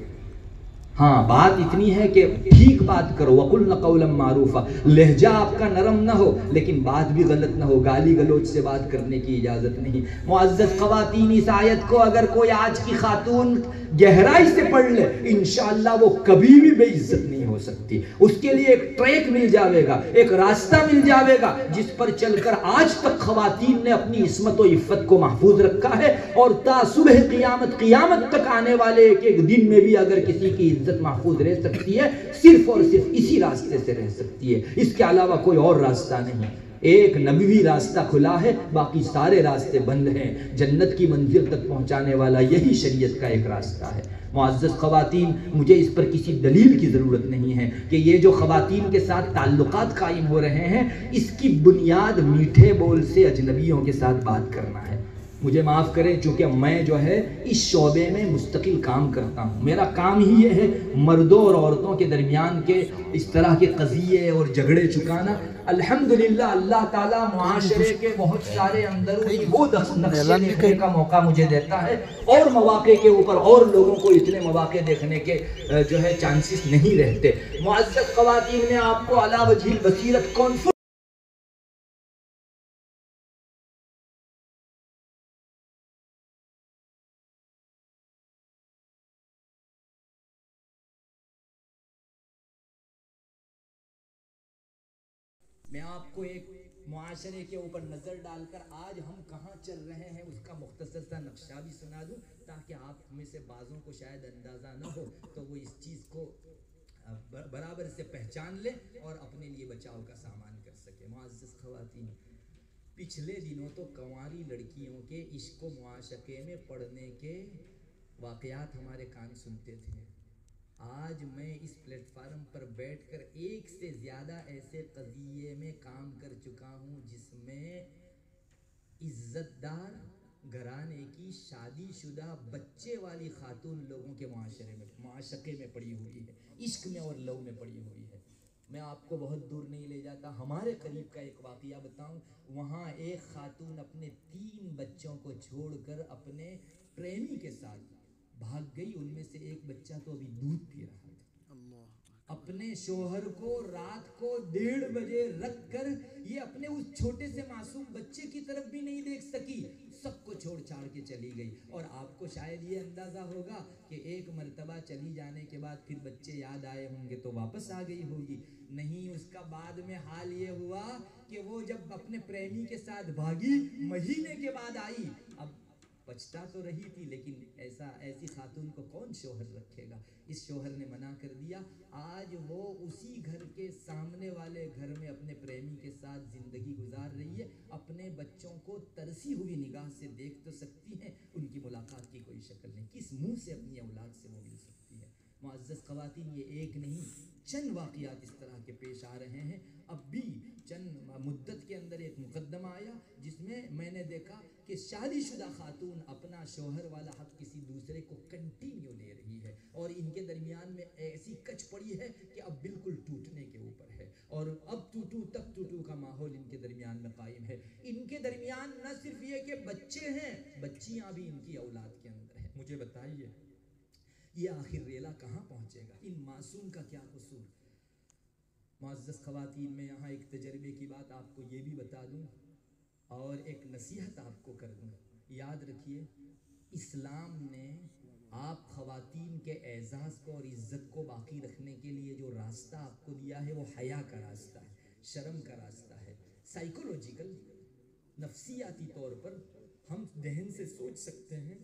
ہاں بات اتنی ہے کہ ٹھیک بات کرو، وَقُلْنَ قَوْلًا مَعْرُوفًا، لہجہ آپ کا نرم نہ ہو لیکن بات بھی غلط نہ ہو، گالی گلوچ سے بات کرنے کی اجازت نہیں۔ معزز خواتین، اس آیت کو اگر کوئی آج کی خاتون گہرائی سے پڑھ لے، انشاءاللہ وہ کبھی بھی بے عزت نہیں ہو سکتی۔ اس کے لیے ایک ٹریک مل جاوے گا، ایک راستہ مل جاوے گا جس پر چل کر آج تک خواتین نے اپنی عصمت و عفت کو محفوظ رکھا ہے، اور تا صبح قیامت تک آنے والے ایک ایک دن میں بھی اگر کسی کی عزت محفوظ رہ سکتی ہے، صرف اور صرف اسی راستے سے رہ سکتی ہے، اس کے علاوہ کوئی اور راستہ نہیں۔ ایک نبوی راستہ کھلا ہے، باقی سارے راستے بند ہیں۔ جنت کی منزل تک پہنچانے والا یہی شریعت کا ایک راستہ ہے۔ معزز خواتین، مجھے اس پر کسی دلیل کی ضرورت نہیں ہے کہ یہ جو خواتین کے ساتھ تعلقات قائم ہو رہے ہیں، اس کی بنیاد میٹھے بول سے اجنبیوں کے ساتھ بات کرنا ہے۔ مجھے معاف کریں، چونکہ میں جو ہے اس شعبے میں مستقل کام کرتا ہوں، میرا کام ہی یہ ہے مردوں اور عورتوں کے درمیان کے اس طرح کے قضیے اور جھگڑے چکانا۔ الحمدللہ اللہ تعالیٰ معاشرے کے بہت سارے اندرونی وہ نقشے دیکھنے کا موقع مجھے دیتا ہے، اور مواقع کے اوپر اور لوگوں کو اتنے مواقع دیکھنے کے جو ہے چانسز نہیں رہتے۔ معزز خواتین، میں آپ کو علی وجہ البصیرت میں آپ کو ایک معاشرے کے اوپر نظر ڈال کر آج ہم کہاں چل رہے ہیں اس کا مختصر سا نقشہ بھی سنا دوں، تاکہ آپ میں سے بعضوں کو شاید اندازہ نہ ہو تو وہ اس چیز کو برابر سے پہچان لے اور اپنے لیے بچاؤ کا سامان کر سکے۔ معزز خواتین، پچھلے دنوں تو کنواری لڑکیوں کے عشق و معاشقے میں پڑنے کے واقعات ہمارے کان سنتے تھے۔ آج میں اس پلیٹ فارم پر بیٹھ کر ایک سے زیادہ ایسے قضیے میں کام کر چکا ہوں جس میں عزت دار گھرانے کی شادی شدہ بچے والی خاتون لوگوں کے معاشرے میں معاشقے میں پڑی ہوئی ہے، عشق میں اور لو میں پڑی ہوئی ہے۔ میں آپ کو بہت دور نہیں لے جاتا، ہمارے قریب کا ایک واقعہ بتاؤں۔ وہاں ایک خاتون اپنے 3 بچوں کو چھوڑ کر اپنے پریمی کے ساتھ بھاگ گئی، ان میں سے ایک بچہ تو ابھی دودھ پی رہا تھا۔ اپنے شوہر کو رات کو 1:30 بجے رکھ کر یہ اپنے اس چھوٹے سے معصوم بچے کی طرف بھی نہیں دیکھ سکی، سب کو چھوڑ چھاڑ کے چلی گئی۔ اور آپ کو شاید یہ اندازہ ہوگا کہ ایک مرتبہ چلی جانے کے بعد پھر بچے یاد آئے ہوں گے تو واپس آ گئی ہوگی۔ نہیں، اس کا بعد میں حال یہ ہوا کہ وہ جب اپنے پریمی کے ساتھ بھاگی، مہینے کے بعد آئی۔ اب پچھتا تو رہی تھی، لیکن ایسی خاتون کو کون شوہر رکھے گا؟ اس شوہر نے منع کر دیا۔ آج وہ اسی گھر کے سامنے والے گھر میں اپنے پریمی کے ساتھ زندگی گزار رہی ہے۔ اپنے بچوں کو ترسی ہوئی نگاہ سے دیکھ تو سکتی ہیں، ان کی ملاقات کی کوئی شکل نہیں، کس منہ سے اپنی اولاد سے وہ مل سکتی ہے؟ معزز خواتین، یہ ایک نہیں چند واقعات اس طرح کے پیش آ رہے ہیں۔ اب بھی چند مدت کے اندر ایک مقدمہ آیا جس میں نے دیکھا کہ شادی شدہ خاتون اپنا شوہر والا حق کسی دوسرے کو کنٹینیو لے رہی ہے، اور ان کے درمیان میں ایسی کچ پڑی ہے کہ اب بالکل ٹوٹنے کے اوپر ہے، اور اب ٹوٹو تب ٹوٹو کا ماحول کے بچے ہیں، بچیاں بھی ان کی اولاد کے اندر ہیں. مجھے بتائیے یہ آخر ریلا کہاں پہنچے گا؟ ان معصوم کا کیا قصور؟ معزز خواتین، میں یہاں ایک تجربے کی بات آپ کو یہ بھی بتا دوں اور ایک نصیحت آپ کو کر دوں. یاد رکھیے، اسلام نے آپ خواتین کے اعزاز کو اور عزت کو باقی رکھنے کے لیے جو راستہ آپ کو دیا ہے وہ حیا کا راستہ ہے، شرم کا راستہ ہے. سائیکولوجیکل، نفسیاتی طور پر ہم ذہن سے سوچ سکتے ہیں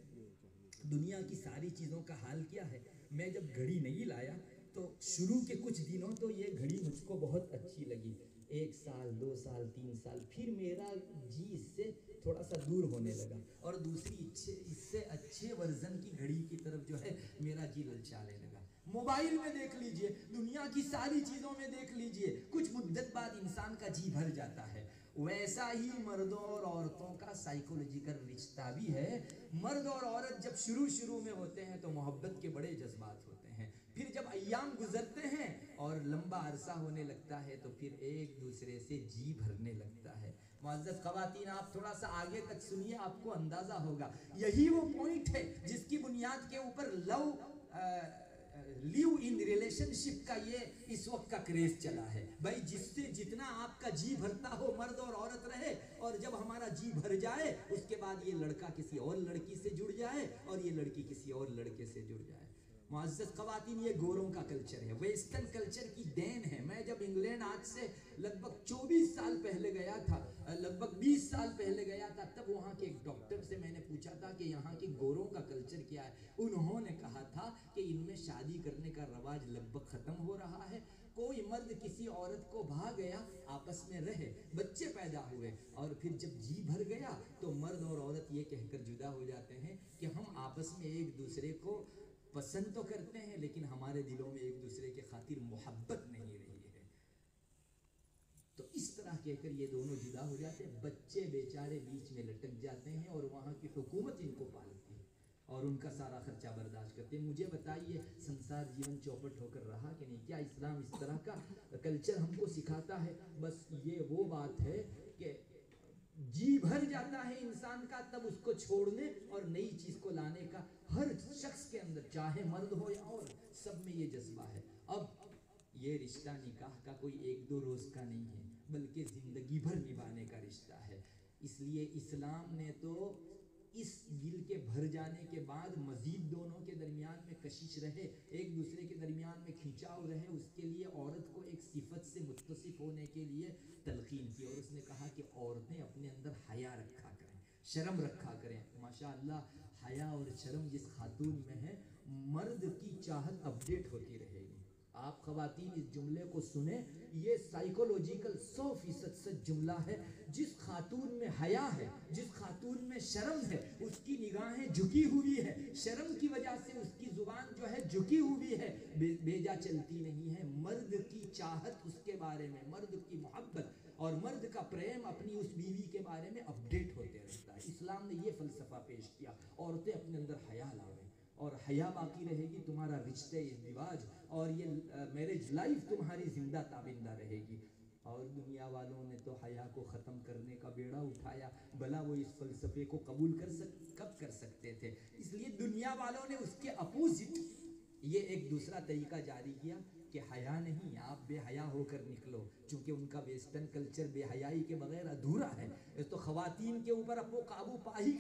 دنیا کی ساری چیزوں کا حال کیا ہے. میں جب گھڑی نہیں لایا تو شروع کے کچھ دنوں تو یہ گھڑی مجھ کو بہت اچھی لگی، 1 سال 2 سال 3 سال، پھر میرا جی اس سے تھوڑا سا دور ہونے لگا اور دوسری اس سے اچھے ورژن کی گھڑی کی طرف جو ہے میرا جی للچانے لگا. موبائل میں دیکھ لیجئے، دنیا کی ساری چیزوں میں دیکھ لیجئے، کچھ مدت بعد انسان کا جی بھر جاتا ہے. ویسا ہی مردوں اور عورتوں کا سائیکولوجیکل رشتہ بھی ہے. مرد اور عورت جب شروع میں ہوتے ہیں تو محبت کے بڑے جذبات ہوتے ہیں، پھر جب ایام گزرتے ہیں اور لمبا عرصہ ہونے لگتا ہے تو پھر ایک دوسرے سے جی بھرنے لگتا ہے. معزز خواتین، آپ تھوڑا سا آگے تک سنیے، آپ کو اندازہ ہوگا یہی وہ پوائنٹ ہے جس کی بنیاد کے اوپر لیو ان ریلیشن شپ کا یہ اس وقت کا کریز چلا ہے. بھائی جس سے جتنا آپ کا جی بھرتا ہو مرد اور عورت رہے، اور جب ہمارا جی بھر جائے اس کے بعد یہ لڑکا کسی اور لڑکی سے جڑ جائے اور یہ لڑکی کسی اور لڑکے سے جڑ جائے. معزز خواتین، یہ گوروں کا کلچر ہے، ویسٹرن کلچر کی دین ہے. میں جب انگلینڈ آج سے لگ بھگ 24 سال پہلے گیا تھا، لگ بھگ 20 سال پہلے گیا تھا، تب وہاں کے ایک ڈاکٹر سے میں نے پوچھا تھا کہ یہاں کے گوروں کا کلچر کیا ہے. انہوں نے کہا تھا کہ ان میں شادی کرنے کا رواج لگ بھگ ختم ہو رہا ہے. کوئی مرد کسی عورت کو بھا گیا، آپس میں رہے، بچے پیدا ہوئے، اور پھر جب جی بھر گیا تو مرد اور عورت یہ کہہ کر جدا ہو جاتے ہیں کہ ہم آپس میں ایک دوسرے کو پسند تو کرتے ہیں لیکن ہمارے دلوں میں ایک دوسرے کے خاطر محبت نہیں رہی ہے. تو اس طرح کہہ کر یہ دونوں جدا ہو جاتے ہیں. بچے بیچارے بیچ میں لٹک جاتے ہیں اور وہاں کی حکومت ان کو پالتی ہے اور ان کا سارا خرچہ برداشت کرتے ہیں. مجھے بتائیے سنسار جیون چوپٹ ہو کر رہا کہ نہیں؟ کیا اسلام اس طرح کا کلچر ہم کو سکھاتا ہے؟ بس یہ وہ بات ہے کہ جی بھر جاتا ہے انسان کا تب اس کو چھوڑنے اور نئی چیز کو لانے کا ہر شخص کے اندر، چاہے مرد ہو یا عورت، سب میں یہ جذبہ ہے. اب یہ رشتہ نکاح کا کوئی 1-2 روز کا نہیں ہے بلکہ زندگی بھر نبھانے کا رشتہ ہے. اس لیے اسلام نے تو اس دل کے بھر جانے کے بعد مزید دونوں کے درمیان میں کشش رہے، ایک دوسرے کے درمیان میں کھینچاؤ رہے، اس کے لیے عورت کو ایک صفت سے متصف ہونے کے لیے تلقین کی، اور اس نے کہا کہ عورتیں اپنے اندر حیا رکھا کریں، شرم رکھا کریں. ماشاءاللہ حیا اور شرم جس خاتون میں ہے، مرد کی چاہت اپڈیٹ ہوتی رہے گی. آپ خواتین اس جملے کو سنیں، یہ سائیکولوجیکل 100% سچ جملہ ہے. جس خاتون میں حیا ہے، جس خاتون میں شرم ہے، اس کی نگاہیں جھکی ہوئی ہے، شرم کی وجہ سے اس کی زبان جو ہے جھکی ہوئی ہے، بیجا چلتی نہیں ہے. مرد کی چاہت اس کے بارے میں، مرد کی محبت اور مرد کا پریم اپنی اس بیوی کے بارے میں اپڈیٹ ہوتے رہتا ہے. اسلام نے یہ فلسفہ پیش کیا، عورتیں اپنے اندر حیا لاویں، اور حیا باقی رہے گی، تمہارا رشتہ ازدواج اور یہ میرج لائف تمہاری زندہ تابندہ رہے گی. اور دنیا والوں نے تو حیا کو ختم کرنے کا بیڑا اٹھایا، بھلا وہ اس فلسفے کو قبول کب کر سکتے تھے؟ اس لیے دنیا والوں نے اس کے اپوزٹ یہ ایک دوسرا طریقہ جاری کیا کہ حیا نہیں، آپ بے حیا ہو کر نکلو. چونکہ ان کا ویسٹرن کلچر بے حیائی کے بغیر ادھورا ہے. تو خواتین کے اوپر اب وہ قابو پا ہی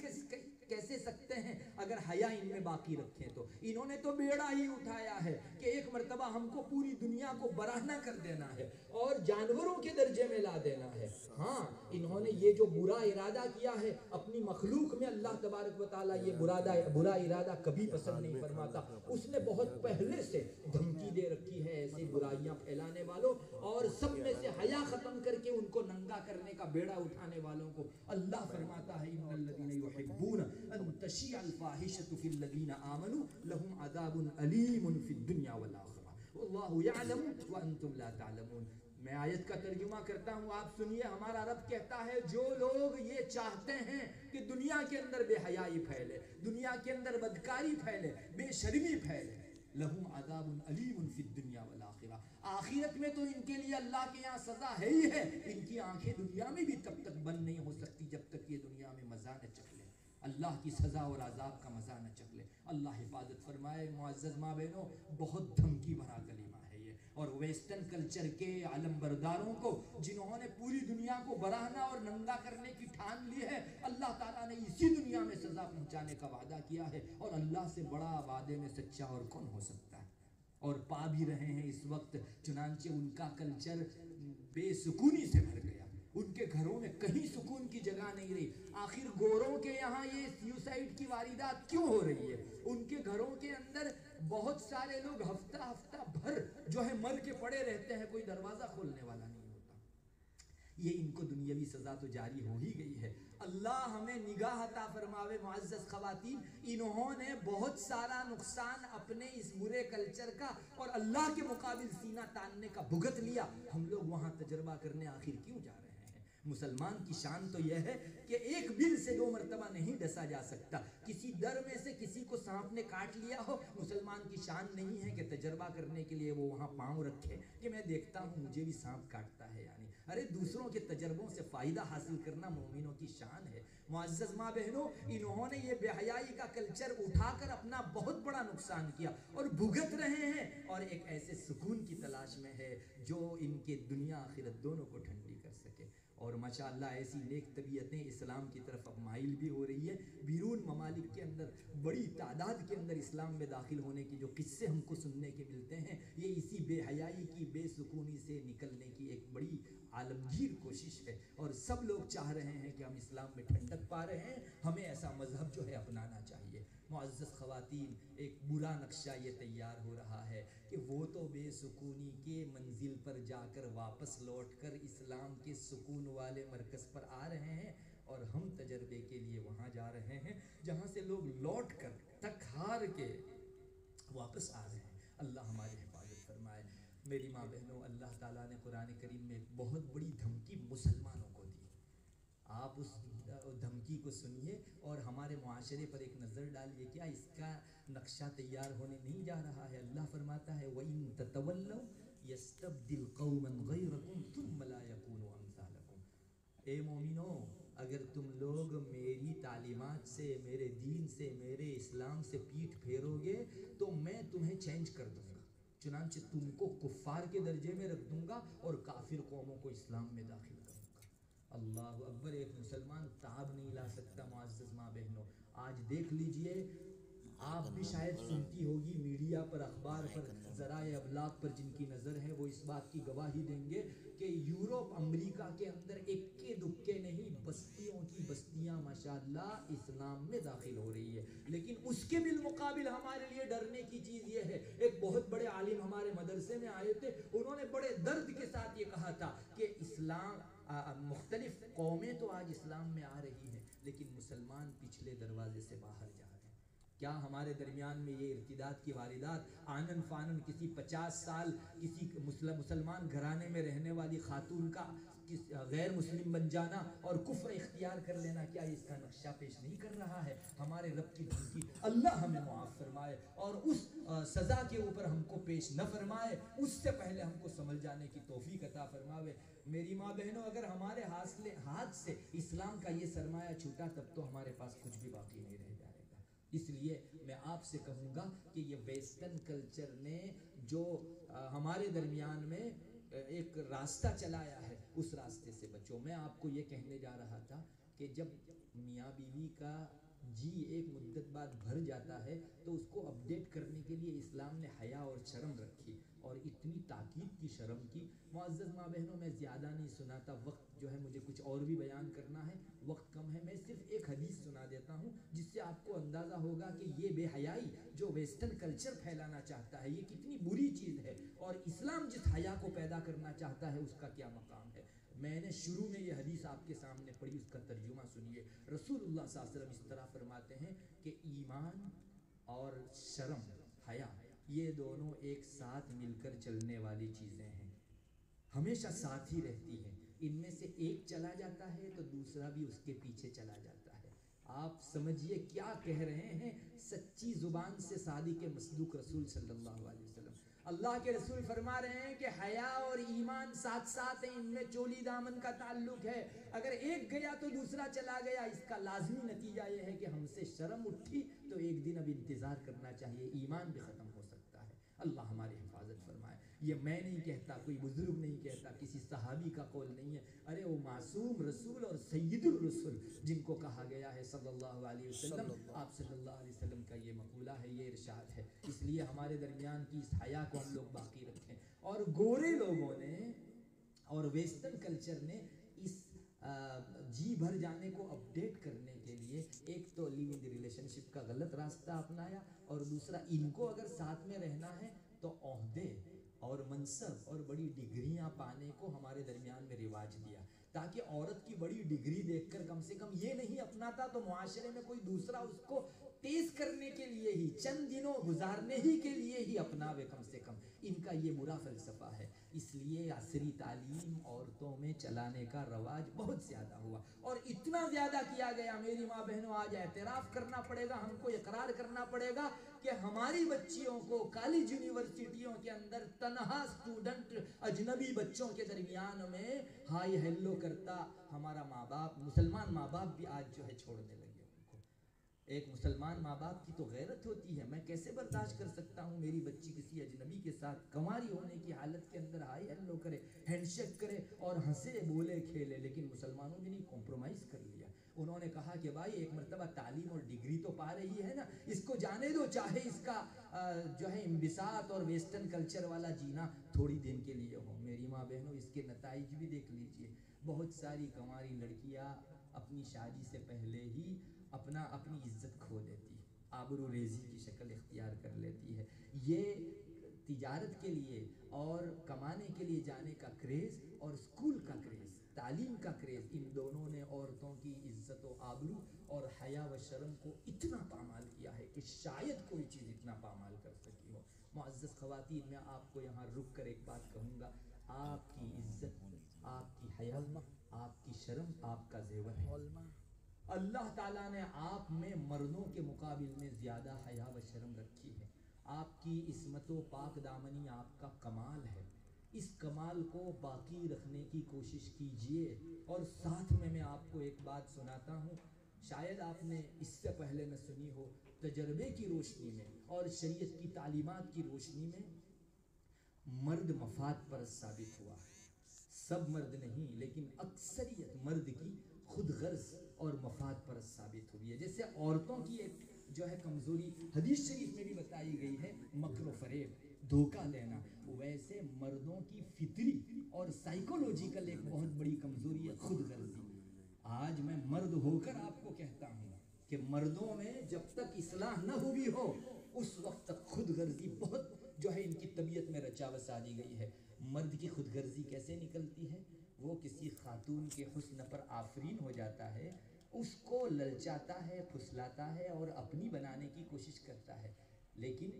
کیسے سکتے ہیں اگر حیا ان میں باقی رکھیں تو؟ انہوں نے تو بیڑا ہی اٹھایا ہے کہ ایک مرتبہ ہم کو پوری دنیا کو برہنہ کر دینا ہے اور جانوروں کے درجے میں لا دینا ہے. ہاں، انہوں نے یہ جو برا ارادہ کیا ہے اپنی مخلوق میں، اللہ تبارک و تعالیٰ یہ برا ارادہ کبھی پسند نہیں فرماتا. اس نے بہت پہلے سے دھمکی دے رکھی ہے ایسے برائیاں پھیلانے والوں، اور سب میں سے حیا ختم کر کے ان کو ننگا کرنے کا بیڑا اٹھانے والوں کو. اللہ فرماتا ہے ان الذین یحبون ان تشیع الفاحشۃ فی الذین آمنوا لهم عذاب علیم فی الدنیا والآخرہ واللہ یعلم وانتم لا تعلمون. میں آیت کا ترجمہ کرتا ہوں، آپ سنیے. ہمارا رب کہتا ہے جو لوگ یہ چاہتے ہیں کہ دنیا کے اندر بے حیائی پھیلے، دنیا کے اندر بدکاری پھیلے، بے شرمی پھیلے، لہم عذاب علیم فی الدنیا والآخرہ، آخرت میں تو ان کے لیے اللہ کے یہاں سزا ہے ہی ہے، ان کی آنکھیں دنیا میں بھی تب تک بند نہیں ہو سکتی جب تک یہ دنیا میں مزہ نہ چکھ لیں، اللہ کی سزا اور عذاب کا مزہ نہ چکھ لیں۔ اللہ حفاظت فرمائے۔ معزز ماں بہنوں، بہت دھمکی بھرا کلمہ ہے یہ، اور ویسٹرن کلچر کے علم برداروں کو، جنہوں نے پوری دنیا کو براہنا اور ننگا کرنے کی ٹھان لی ہے، اللہ تعالیٰ نے اسی دنیا میں سزا پہنچانے کا وعدہ کیا ہے، اور اللہ سے بڑا وعدے میں سچا اور کون ہو سکتا ہے؟ اور پا بھی رہے ہیں اس وقت، چنانچہ ان کا کلچر بے سکونی سے بھر گیا، ان کے گھروں میں کہیں سکون کی جگہ نہیں رہی۔ آخر گوروں کے یہاں یہ سیوسائیڈ کی واردات کیوں ہو رہی ہے؟ ان کے گھروں کے اندر بہت سارے لوگ ہفتہ بھر جو ہے مر کے پڑے رہتے ہیں، کوئی دروازہ کھولنے والا نہیں ہوتا۔ یہ ان کو دنیاوی سزا تو جاری ہو ہی گئی ہے، اللہ ہمیں نگاہ عطا فرماوے۔ معزز خواتین، انہوں نے بہت سارا نقصان اپنے اس برے کلچر کا اور اللہ کے مقابل سینہ تاننے کا بھگت لیا، ہم لوگ وہاں تجربہ کرنے آخر کیوں جا رہے ہیں؟ مسلمان کی شان تو یہ ہے کہ ایک بل سے 2 مرتبہ نہیں ڈسا جا سکتا، کسی در میں سے کسی کو سانپ نے کاٹ لیا ہو، مسلمان کی شان نہیں ہے کہ تجربہ کرنے کے لیے وہ وہاں پاؤں رکھے کہ میں دیکھتا ہوں مجھے بھی سانپ کاٹتا ہے، یعنی ارے دوسروں کے تجربوں سے فائدہ حاصل کرنا مومنوں کی شان ہے۔ معزز ماں بہنوں، انہوں نے یہ بے حیائی کا کلچر اٹھا کر اپنا بہت بڑا نقصان کیا اور بھگت رہے ہیں، اور ایک ایسے سکون کی تلاش میں ہے جو ان کے دنیا آخرت دونوں کو ٹھنڈی کر سکے۔ اور ماشاءاللہ ایسی نیک طبیعتیں اسلام کی طرف اب مائل بھی ہو رہی ہے، بیرون ممالک کے اندر بڑی تعداد کے اندر اسلام میں داخل ہونے کی جو قصے ہم کو سننے کے ملتے ہیں، یہ اسی بے حیائی کی، بے سکونی سے نکلنے کی ایک بڑی عالمگیر کوشش ہے، اور سب لوگ چاہ رہے ہیں کہ ہم اسلام میں ٹھنڈک پا رہے ہیں، ہمیں ایسا مذہب جو ہے اپنانا چاہیے۔ معزز خواتین، ایک برا نقشہ یہ تیار ہو رہا ہے کہ وہ تو بے سکونی کے منزل پر جا کر واپس لوٹ کر اسلام کے سکون والے مرکز پر آ رہے ہیں، اور ہم تجربے کے لیے وہاں جا رہے ہیں جہاں سے لوگ لوٹ کر تک ہار کے واپس آ رہے ہیں۔ اللہ ہماری حفاظت فرمائے۔ میری ماں بہنوں، اللہ تعالیٰ نے قرآن کریم میں ایک بہت بڑی دھمکی مسلمانوں کو دی، آپ اس دھمکی کو سنیے اور ہمارے معاشرے پر ایک نظر ڈالیے، کیا اس کا نقشہ تیار ہونے نہیں جا رہا ہے؟ اللہ فرماتا ہے وَإِن تَتَوَلَّوْا يَسْتَبْدِلْ قَوْمًا غَيْرَكُمْ ثُمَّ لَا يَكُونُوا أَمْثَالَكُمْ۔ اے مومنوں، اگر تم لوگ میری تعلیمات سے، میرے دین سے، میرے اسلام سے پیٹھ پھیرو گے تو میں تمہیں چینج کر دوں گا، چنانچہ تم کو کفار کے درجے میں رکھ دوں گا اور کافر قوموں کو اسلام میں داخل کروں گا۔ اللہ اکبر! ایک مسلمان تاب نہیں لا سکتا۔ معزز ماں بہنوں، آج دیکھ لیجئے، آپ بھی شاید سنتی ہوگی میڈیا پر، اخبار پر، ذرائع ابلاغ پر جن کی نظر ہے وہ اس بات کی گواہی دیں گے کہ یورپ، امریکہ کے اندر اکے دکے نہیں، بستیوں کی بستیاں ماشاءاللہ اسلام میں داخل ہو رہی ہے، لیکن اس کے بالمقابل ہمارے لیے ڈرنے کی چیز یہ ہے، ایک بہت بڑے عالم ہمارے مدرسے میں آئے تھے، انہوں نے بڑے درد کے ساتھ یہ کہا تھا کہ اسلام، مختلف قومیں تو آج اسلام میں آ رہی ہیں لیکن مسلمان پچھلے دروازے سے باہر جا رہے ہیں۔ کیا ہمارے درمیان میں یہ ارتداد کی واردات آنن فانن کسی 50 سال کسی مسلمان گھرانے میں رہنے والی خاتون کا غیر مسلم بن جانا اور کفر اختیار کر لینا، کیا اس کا نقشہ پیش نہیں کر رہا ہے؟ ہمارے رب کی دھمکی اللہ ہمیں معاف فرمائے اور اس سزا کے اوپر ہم کو پیش نہ فرمائے، اس سے پہلے ہم کو سمجھ جانے کی توفیق عطا فرماوے۔ میری ماں بہنوں، اگر ہمارے ہاتھ سے اسلام کا یہ سرمایہ چھوٹا تب تو ہمارے پاس کچھ بھی باقی نہیں رہ جائے گا۔ اس لیے میں آپ سے کہوں گا کہ یہ ویسٹرن کلچر نے جو ہمارے درمیان میں ایک راستہ چلایا ہے اس راستے سے بچو۔ میں آپ کو یہ کہنے جا رہا تھا کہ جب میاں بیوی کا جی ایک مدت بعد بھر جاتا ہے تو اس کو اپڈیٹ کرنے کے لیے اسلام نے حیا اور شرم رکھی اور اتنی تاکید کی شرم کی۔ معزز ماں بہنوں، میں زیادہ نہیں سناتا، وقت جو ہے مجھے کچھ اور بھی بیان کرنا ہے، وقت کم ہے، میں صرف ایک حدیث سنا دیتا ہوں جس سے آپ کو اندازہ ہوگا کہ یہ بے حیائی جو ویسٹرن کلچر پھیلانا چاہتا ہے یہ کتنی بری چیز ہے، اور اسلام جس حیا کو پیدا کرنا چاہتا ہے اس کا کیا مقام ہے۔ میں نے شروع میں یہ حدیث آپ کے سامنے پڑھی، اس کا ترجمہ سنیے۔ رسول اللہ صلی اللہ علیہ وسلم اس طرح فرماتے ہیں کہ ایمان اور شرم، حیا، یہ دونوں ایک ساتھ مل کر چلنے والی چیزیں ہیں، ہمیشہ ساتھ ہی رہتی ہیں، ان میں سے ایک چلا جاتا ہے تو دوسرا بھی اس کے پیچھے چلا جاتا ہے۔ آپ سمجھیے کیا کہہ رہے ہیں سچی زبان سے صادق مصدوق رسول صلی اللہ علیہ وسلم. اللہ کے رسول فرما رہے ہیں کہ حیا اور ایمان ساتھ ساتھ ہیں، ان میں چولی دامن کا تعلق ہے. اگر ایک گیا تو دوسرا چلا گیا. اس کا لازمی نتیجہ یہ ہے کہ ہم سے شرم اٹھی تو ایک دن اب انتظار کرنا چاہیے، ایمان بھی ختم ہو سکتا ہے. اللہ ہماری حفاظت فرمائے. یہ میں نہیں کہتا، کوئی بزرگ نہیں کہتا، کسی صحابی کا قول نہیں ہے. ارے وہ معصوم رسول اور سید الرسول جن کو کہا گیا ہے صلی اللہ علیہ وسلم، آپ صلی اللہ علیہ وسلم کا یہ مقولہ ہے، یہ ارشاد ہے. اس لیے ہمارے درمیان کی اس حیا کو ہم لوگ باقی رکھیں. اور گورے لوگوں نے اور ویسٹرن کلچر نے اس جی بھر جانے کو اپڈیٹ کرنے کے لیے ایک تو لیو ان ریلیشن شپ کا غلط راستہ اپنایا، اور دوسرا ان کو اگر ساتھ میں رہنا ہے تو عہدے اور منصب اور بڑی ڈگریاں پانے کو ہمارے درمیان میں رواج دیا، تاکہ عورت کی بڑی ڈگری دیکھ کر کم سے کم یہ نہیں اپناتا تو معاشرے میں کوئی دوسرا اس کو تیز کرنے کے لیے ہی، چند دنوں گزارنے ہی کے لیے ہی اپناوے کم سے کم. ان کا یہ برا فلسفہ ہے. اس لیے عصری تعلیم عورتوں میں چلانے کا رواج بہت زیادہ ہوا، اور اتنا زیادہ کیا گیا. میری ماں بہنوں، آج اعتراف کرنا پڑے گا ہم کو، اقرار کرنا پڑے گا کہ ہماری بچیوں کو کالج یونیورسٹیوں کے اندر تنہا اسٹوڈنٹ اجنبی بچوں کے درمیان میں ہائی ہیلو کرتا ہمارا ماں باپ، مسلمان ماں باپ بھی آج جو ہے چھوڑنے لگے. ان کو ایک مسلمان ماں باپ کی تو غیرت ہوتی ہے. میں کیسے برداشت کر سکتا ہوں میری بچی کسی اجنبی کے ساتھ کنواری ہونے کی حالت کے اندر ہائی ہیلو کرے، ہینڈ شیک کرے اور ہنسے بولے کھیلے. لیکن مسلمانوں نے نہیں، کمپرومائز کر لیا. انہوں نے کہا کہ بھائی ایک مرتبہ تعلیم اور ڈگری تو پا رہی ہے نا، اس کو جانے دو، چاہے اس کا جو ہے انبساط اور ویسٹرن کلچر والا جینا تھوڑی دن کے لیے ہو. میری ماں بہنوں، اس کے نتائج بھی دیکھ لیجئے. بہت ساری کنواری لڑکیاں اپنی شادی سے پہلے ہی اپنی عزت کھو دیتی ہے، آبرو ریزی کی شکل اختیار کر لیتی ہے. یہ تجارت کے لیے اور کمانے کے لیے جانے کا کریز اور اسکول کا کریز، تعلیم کا کریز، ان دونوں نے عورتوں کی عزت و آبرو اور حیا و شرم کو اتنا پامال کیا ہے کہ شاید کوئی چیز اتنا پامال کر سکی ہو. معزز خواتین، میں آپ کو یہاں رک کر ایک بات کہوں گا. آپ کی عزت، آپ کی حیا، آپ کی شرم آپ کا زیور ہے. اللہ تعالیٰ نے آپ میں مردوں کے مقابل میں زیادہ حیا و شرم رکھی ہے. آپ کی عصمت و پاک دامنی آپ کا کمال ہے. اس کمال کو باقی رکھنے کی کوشش کیجئے. اور ساتھ میں آپ کو ایک بات سناتا ہوں، شاید آپ نے اس سے پہلے نہ سنی ہو. تجربے کی روشنی میں اور شریعت کی تعلیمات کی روشنی میں مرد مفاد پرست ثابت ہوا ہے. سب مرد نہیں، لیکن اکثریت مرد کی خود غرض اور مفاد پرست ثابت ہوئی ہے. جیسے عورتوں کی ایک جو ہے کمزوری حدیث شریف میں بھی بتائی گئی ہے، مکر و فریب، دھوکہ دینا، ویسے مردوں کی فطری اور سائیکولوجیکل ایک بہت بڑی کمزوری ہے خود غرضی. آج میں مرد ہو کر آپ کو کہتا ہوں کہ مردوں میں جب تک اصلاح نہ ہوئی ہو اس وقت تک خود غرضی بہت جو ہے ان کی طبیعت میں رچا بسا دی گئی ہے. مرد کی خود غرضی کیسے نکلتی ہے؟ وہ کسی خاتون کے حسن پر آفرین ہو جاتا ہے، اس کو للچاتا ہے، پھسلاتا ہے اور اپنی بنانے کی کوشش کرتا ہے. لیکن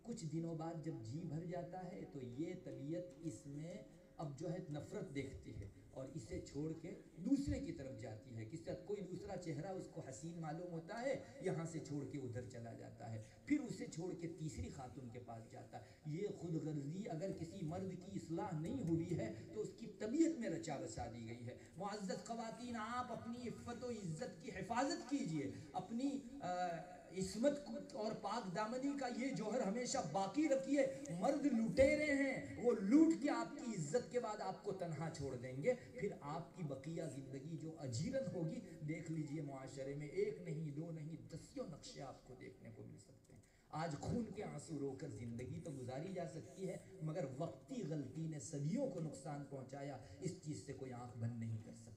کچھ دنوں بعد جب جی بھر جاتا ہے تو یہ طبیعت اس میں اب جو ہے نفرت دیکھتی ہے اور اسے چھوڑ کے دوسرے کی طرف جاتی ہے. کس طرح کوئی دوسرا چہرہ اس کو حسین معلوم ہوتا ہے، یہاں سے چھوڑ کے ادھر چلا جاتا ہے، پھر اسے چھوڑ کے تیسری خاتون کے پاس جاتا ہے. یہ خود غرضی اگر کسی مرد کی اصلاح نہیں ہوئی ہے تو اس کی طبیعت میں رچا بسا دی گئی ہے. معزز خواتین، آپ اپنی عفت و عزت کی حفاظت کیجئے. اپنی عصمت اور پاک دامنی کا یہ جوہر ہمیشہ باقی رکھیے. مرد لٹیرے ہیں، وہ لوٹ کے آپ کی عزت کے بعد آپ کو تنہا چھوڑ دیں گے. پھر آپ کی بقیہ زندگی جو اجیرن ہوگی، دیکھ لیجئے معاشرے میں ایک نہیں، دو نہیں، دسیوں نقشے آپ کو دیکھنے کو مل سکتے ہیں. آج خون کے آنسو رو کر زندگی تو گزاری جا سکتی ہے، مگر وقتی غلطی نے صدیوں کو نقصان پہنچایا، اس چیز سے کوئی آنکھ بند نہیں کر سکتا.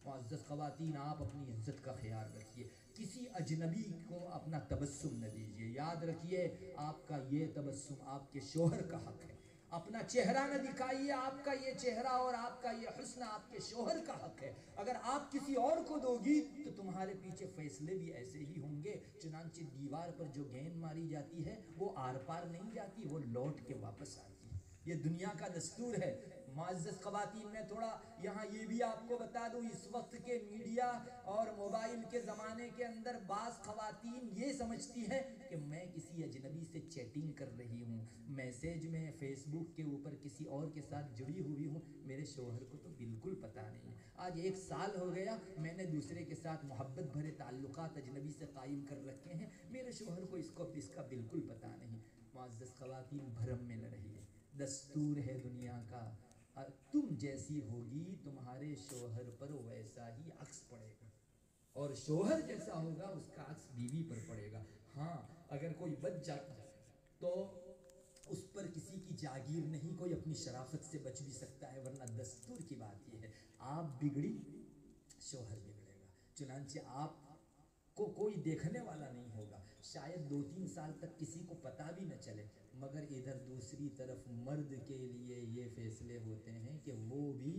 معزز خواتین، آپ اپنی عزت کا خیال رکھیے. کسی اجنبی کو اپنا تبسم نہ دیجیے. یاد رکھیے، آپ کا یہ تبسم آپ کے شوہر کا حق ہے. اپنا چہرہ نہ دکھائیے. آپ کا یہ چہرہ اور آپ کا یہ حسن آپ کے شوہر کا حق ہے. اگر آپ کسی اور کو دو گی تو تمہارے پیچھے فیصلے بھی ایسے ہی ہوں گے. چنانچہ دیوار پر جو گیند ماری جاتی ہے وہ آر پار نہیں جاتی، وہ لوٹ کے واپس آتی ہے. یہ دنیا کا دستور ہے. معزز خواتین، میں تھوڑا یہاں یہ بھی آپ کو بتا دوں، اس وقت کے میڈیا اور موبائل کے زمانے کے اندر بعض خواتین یہ سمجھتی ہیں کہ میں کسی اجنبی سے چیٹنگ کر رہی ہوں، میسیج میں فیس بک کے اوپر کسی اور کے ساتھ جڑی ہوئی ہوں، میرے شوہر کو تو بالکل پتہ نہیں ہے، آج 1 سال ہو گیا میں نے دوسرے کے ساتھ محبت بھرے تعلقات اجنبی سے قائم کر رکھے ہیں، میرے شوہر کو اس کا بالکل پتہ نہیں۔ معزز خواتین، بھرم میں نہ رہیے، دستور ہے دنیا کا، تم جیسی ہوگی تمہارے شوہر پر ویسا ہی عکس پڑے گا، اور شوہر جیسا ہوگا اس کا عکس بیوی پر پڑے گا۔ ہاں اگر کوئی بچ جاتا تو اس پر کسی کی جاگیر نہیں، کوئی اپنی شرافت سے بچ بھی سکتا ہے، ورنہ دستور کی بات یہ ہے آپ بگڑی شوہر بگڑے گا، چنانچہ آپ کو کوئی دیکھنے والا نہیں ہوگا، شاید 2-3 سال تک کسی کو پتہ بھی نہ چلے، مگر ادھر دوسری طرف مرد کے لیے یہ فیصلے ہوتے ہیں کہ وہ بھی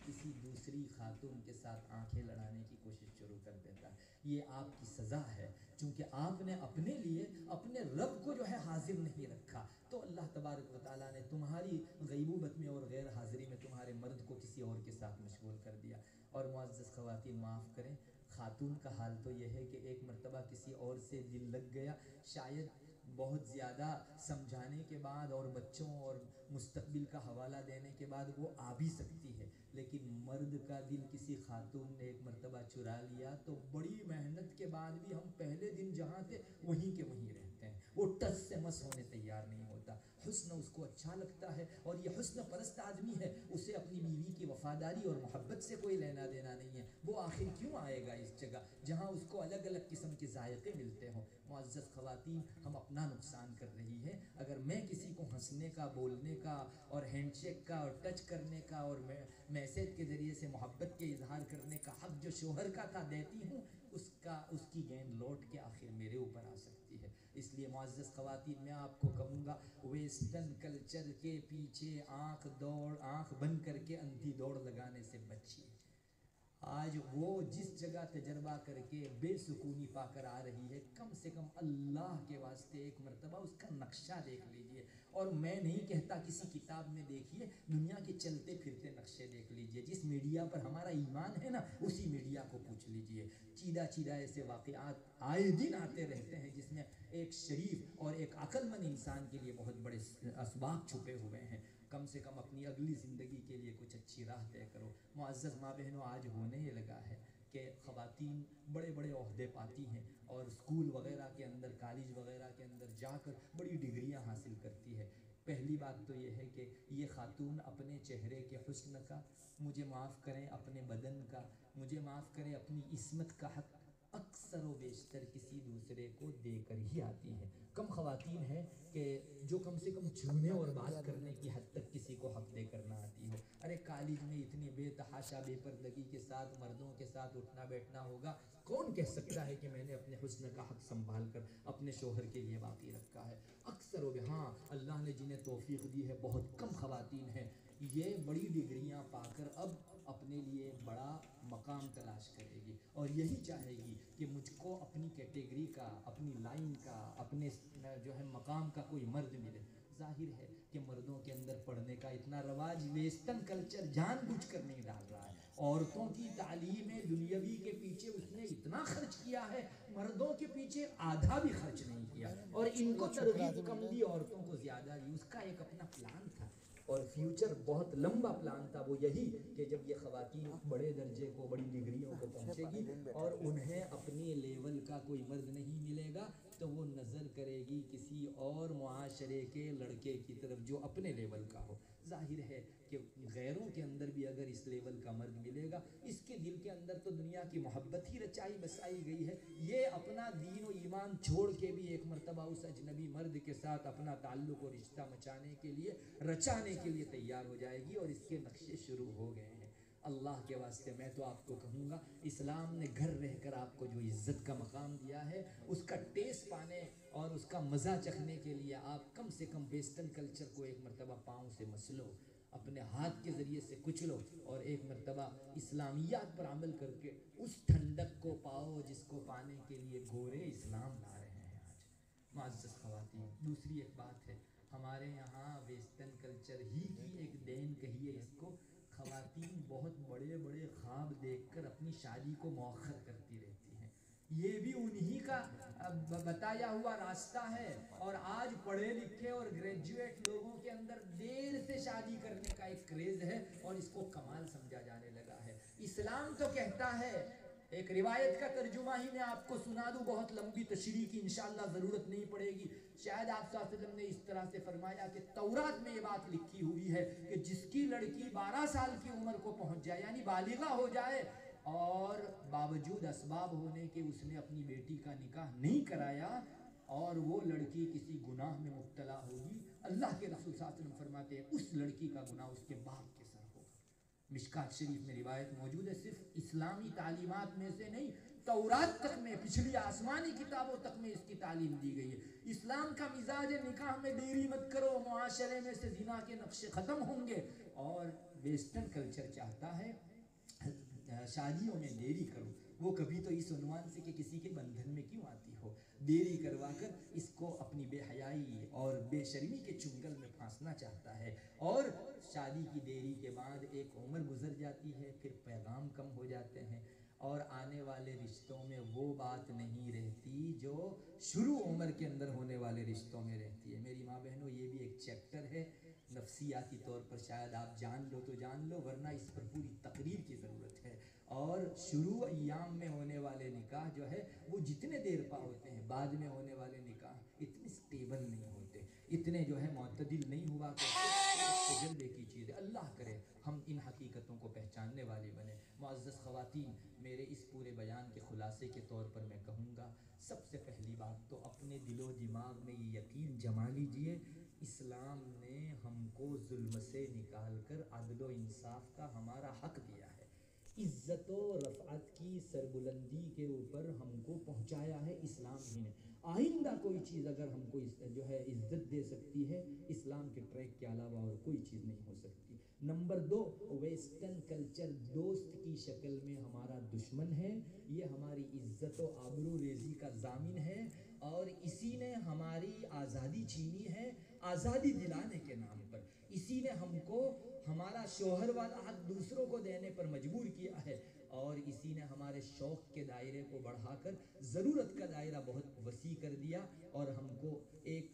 کسی دوسری خاتون کے ساتھ آنکھیں لڑانے کی کوشش شروع کر دیتا ہے۔ یہ آپ کی سزا ہے، چونکہ آپ نے اپنے لیے اپنے رب کو جو ہے حاضر نہیں رکھا، تو اللہ تبارک و تعالیٰ نے تمہاری غیبوبت میں اور غیر حاضری میں تمہارے مرد کو کسی اور کے ساتھ مشغول کر دیا۔ اور معزز خواتین معاف کریں، خاتون کا حال تو یہ ہے کہ ایک مرتبہ کسی اور سے دل لگ گیا، شاید بہت زیادہ سمجھانے کے بعد اور بچوں اور مستقبل کا حوالہ دینے کے بعد وہ آ بھی سکتی ہے، لیکن مرد کا دل کسی خاتون نے ایک مرتبہ چرا لیا تو بڑی محنت کے بعد بھی ہم پہلے دن جہاں تھے وہیں کے وہیں رہتے ہیں، وہ ٹس سے مس ہونے تیار نہیں ہوتا، حسن اس کو اچھا لگتا ہے، اور یہ حسن پرست آدمی ہے، اسے اپنی بیوی کی وفاداری اور محبت سے کوئی لینا دینا نہیں ہے، وہ آخر کیوں آئے گا اس جگہ جہاں اس کو الگ الگ قسم کے ذائقے ملتے ہوں۔ معزز خواتین، ہم اپنا نقصان کر رہی ہے، اگر میں کسی کو ہنسنے کا، بولنے کا اور ہینڈ شیک کا اور ٹچ کرنے کا اور میسیج کے ذریعے سے محبت کے اظہار کرنے کا حق جو شوہر کا تھا دیتی ہوں، اس کی گیند لوٹ کے آخر میرے اوپر آ سکتی ہے۔ اس لیے معزز خواتین، میں آپ کو کہوں گا ویسٹرن کلچر کے پیچھے آنکھ بند کر کے اندھی دوڑ لگانے سے بچیے۔ آج وہ جس جگہ تجربہ کر کے بے سکونی پا کر آ رہی ہے، کم سے کم اللہ کے واسطے ایک مرتبہ اس کا نقشہ دیکھ لیجئے، اور میں نہیں کہتا کسی کتاب میں دیکھیے، دنیا کے چلتے پھرتے نقشے دیکھ لیجئے، جس میڈیا پر ہمارا ایمان ہے نا اسی میڈیا کو پوچھ لیجئے، چیدہ ایسے واقعات آئے دن آتے رہتے ہیں جس میں ایک شریف اور ایک عقل مند انسان کے لیے بہت بڑے اسباق چھپے ہوئے ہیں۔ کم سے کم اپنی اگلی زندگی کے لیے کچھ اچھی راہ طے کرو۔ معزز ماں بہنوں، آج ہونے یہ لگا ہے کہ خواتین بڑے بڑے عہدے پاتی ہیں اور اسکول وغیرہ کے اندر، کالج وغیرہ کے اندر جا کر بڑی ڈگریاں حاصل کرتی ہے۔ پہلی بات تو یہ ہے کہ یہ خاتون اپنے چہرے کے حسن کا، مجھے معاف کریں اپنے بدن کا، مجھے معاف کریں اپنی عصمت کا حق اکثر و بیشتر کسی دوسرے کو دے کر ہی آتی ہے۔ کم خواتین ہیں کہ جو کم سے کم چھونے اور بات کرنے کی حد تک کسی کو حق دے کرنا آتی ہو۔ ارے کالج میں اتنی بے تحاشا بے پردگی کے ساتھ مردوں کے ساتھ اٹھنا بیٹھنا ہوگا، کون کہہ سکتا ہے کہ میں نے اپنے حسن کا حق سنبھال کر اپنے شوہر کے لیے باقی رکھا ہے؟ اکثر و ہاں اللہ نے جنہیں توفیق دی ہے، بہت کم خواتین ہیں یہ بڑی ڈگریاں پا کر اب اپنے لیے بڑا مقام تلاش کرے گی، اور یہی چاہے گی کہ مجھ کو اپنی کیٹیگری کا، اپنی لائن کا، اپنے جو ہے مقام کا کوئی مرد ملے۔ ظاہر ہے کہ مردوں کے اندر پڑھنے کا اتنا رواج ویسٹرن کلچر جان بوجھ کر نہیں ڈال رہا ہے، عورتوں کی تعلیم دنیاوی کے پیچھے اس نے اتنا خرچ کیا ہے، مردوں کے پیچھے آدھا بھی خرچ نہیں کیا، اور ان کو ترغیب کم دی، عورتوں کو زیادہ دی۔ اس کا ایک اپنا پلان تھا اور فیوچر بہت لمبا پلان تھا، وہ یہی کہ جب یہ خواتین بڑے درجے کو، بڑی ڈگریوں کو پہنچے گی اور انہیں اپنی لیول کا کوئی مرد نہیں ملے گا تو وہ نظر کرے گی کسی اور معاشرے کے لڑکے کی طرف جو اپنے لیول کا ہو۔ ظاہر ہے کہ غیروں کے اندر بھی اگر اس لیول کا مرد ملے گا، اس کے دل کے اندر تو دنیا کی محبت ہی رچائی بسائی گئی ہے، یہ اپنا دین و ایمان چھوڑ کے بھی ایک مرتبہ اس اجنبی مرد کے ساتھ اپنا تعلق و رشتہ رچانے کے لیے تیار ہو جائے گی، اور اس کے نقشے شروع ہو گئے ہیں۔ اللہ کے واسطے میں تو آپ کو کہوں گا، اسلام نے گھر رہ کر آپ کو جو عزت کا مقام دیا ہے، اس کا ٹیسٹ پانے اور اس کا مزہ چکھنے کے لیے آپ کم سے کم ویسٹرن کلچر کو ایک مرتبہ پاؤں سے مسلو، اپنے ہاتھ کے ذریعے سے کچلو، اور ایک مرتبہ اسلامیات پر عمل کر کے اس ٹھنڈک کو پاؤ جس کو پانے کے لیے گورے اسلام لا رہے ہیں آج۔ معزز خواتین، دوسری ایک بات ہے، ہمارے یہاں ویسٹرن کلچر ہی کی ایک دین کہیے اس کو، خواتین بہت بڑے بڑے خواب دیکھ کر اپنی شادی کو مؤخر کرتی رہتی ہیں، یہ بھی انہی کا بتایا ہوا راستہ ہے۔ اور آج پڑھے لکھے اور گریجویٹ لوگوں کے اندر دیر سے شادی کرنے کا ایک کریز ہے اور اس کو کمال سمجھا جانے لگا ہے۔ اسلام تو کہتا ہے، ایک روایت کا ترجمہ ہی میں آپ کو سنا دوں، بہت لمبی تشریح کی انشاءاللہ ضرورت نہیں پڑے گی۔ شاید آپ صلی اللہ علیہ وسلم نے اس طرح سے فرمایا کہ تورات میں یہ بات لکھی ہوئی ہے کہ جس کی لڑکی 12 سال کی عمر کو پہنچ جائے، یعنی بالغہ ہو جائے، اور باوجود اسباب ہونے کے اس نے اپنی بیٹی کا نکاح نہیں کرایا اور وہ لڑکی کسی گناہ میں مبتلا ہوگی، اللہ کے رسول صلی اللہ علیہ وسلم فرماتے ہیں اس لڑکی کا گناہ اس کے باپ کے سر ہوگا۔ مشکات شریف میں روایت موجود ہے، صرف اسلامی تعلیمات میں سے نہیں، تورات تک میں، پچھلی آسمانی کتابوں تک میں اس کی تعلیم دی گئی ہے۔ اسلام کا مزاج نکاح میں دیری مت کرو، معاشرے میں سے زنا کے نقشے ختم ہوں گے، اور ویسٹرن کلچر چاہتا ہے شادیوں میں دیری کرو۔ وہ کبھی تو اس عنوان سے کہ کسی کے بندھن میں کیوں آتی ہو، دیری کروا کر اس کو اپنی بے حیائی اور بے شرمی کے چنگل میں پھانسنا چاہتا ہے، اور شادی کی دیری کے بعد ایک عمر گزر جاتی ہے، پھر پیغام کم ہو جاتے ہیں، اور آنے والے رشتوں میں وہ بات نہیں رہتی جو شروع عمر کے اندر ہونے والے رشتوں میں رہتی ہے۔ میری ماں بہنوں، یہ بھی ایک چیپٹر ہے، نفسیاتی طور پر شاید آپ جان لو تو جان لو، ورنہ اس پر پوری تقریر کی ضرورت ہے۔ اور شروع ایام میں ہونے والے نکاح جو ہے وہ جتنے دیر پا ہوتے ہیں، بعد میں ہونے والے نکاح اتنے سٹیبل نہیں ہوتے، اتنے جو ہے معتدل نہیں ہوا کرتے۔ تجربے کی چیز ہے، اللہ کرے ہم ان حقیقتوں کو پہچاننے والے بنے۔ معزز خواتین، میرے اس پورے بیان کے خلاصے کے طور پر میں کہوں گا، سب سے پہلی بات تو اپنے دل و دماغ میں یہ یقین جما لیجئے، اسلام نے ہم کو ظلم سے نکال کر عدل و انصاف کا ہمارا حق دیا ہے، عزت و رفعت کی سربلندی کے اوپر ہم کو پہنچایا ہے اسلام ہی نے۔ آئندہ کوئی چیز اگر ہم کو جو ہے عزت دے سکتی ہے، اسلام کے ٹریک کے علاوہ اور کوئی چیز نہیں ہو سکتی۔ نمبر 2، ویسٹرن کلچر دوست کی شکل میں ہمارا دشمن ہے، یہ ہماری عزت و آبرو ریزی کا ضامن ہے، اور اسی نے ہماری آزادی چھینی ہے آزادی دلانے کے نام پر، اسی نے ہم کو ہمارا شوہر والا حق دوسروں کو دینے پر مجبور کیا ہے، اور اسی نے ہمارے شوق کے دائرے کو بڑھا کر ضرورت کا دائرہ بہت وسیع کر دیا، اور ہم کو ایک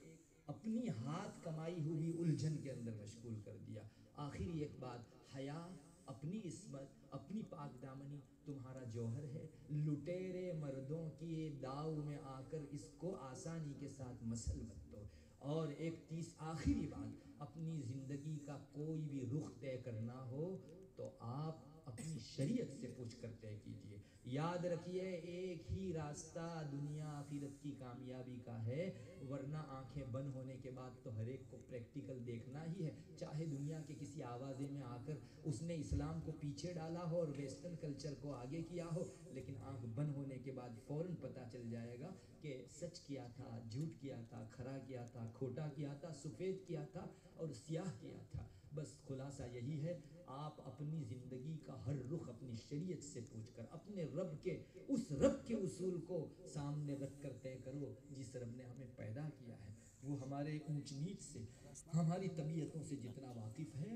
اپنی ہاتھ کمائی ہوئی الجھن کے اندر مشغول کر دیا۔ آخری ایک بات، حیا، اپنی عصمت، اپنی پاک دامنی تمہارا جوہر ہے، لٹیرے مردوں کی داؤ میں آ کر اس کو آسانی کے ساتھ مسل مت دو۔ اور ایک آخری بات، اپنی زندگی کا کوئی بھی رخ طے کرنا ہو تو آپ اپنی شریعت سے پوچھ کر طے کیجئے۔ یاد رکھیے، ایک ہی راستہ دنیا آخرت کی کامیابی کا ہے، ورنہ آنکھیں بند ہونے کے بعد تو ہر ایک کو پریکٹیکل دیکھنا ہی ہے، چاہے دنیا کے کسی آوازے میں آ کر اس نے اسلام کو پیچھے ڈالا ہو اور ویسٹرن کلچر کو آگے کیا ہو، لیکن آنکھ بند ہونے کے بعد فوراً پتہ چل جائے گا کہ سچ کیا تھا، جھوٹ کیا تھا، کھرا کیا تھا، کھوٹا کیا تھا، سفید کیا تھا اور سیاہ کیا تھا۔ بس خلاصہ یہی ہے، آپ اپنی زندگی کا ہر رخ اپنی شریعت سے پوچھ کر اپنے اس رب کے اصول کو سامنے رکھ کر طے کرو جس رب نے ہمیں پیدا کیا ہے۔ وہ ہمارے اونچ نیچ سے، ہماری طبیعتوں سے جتنا واقف ہے،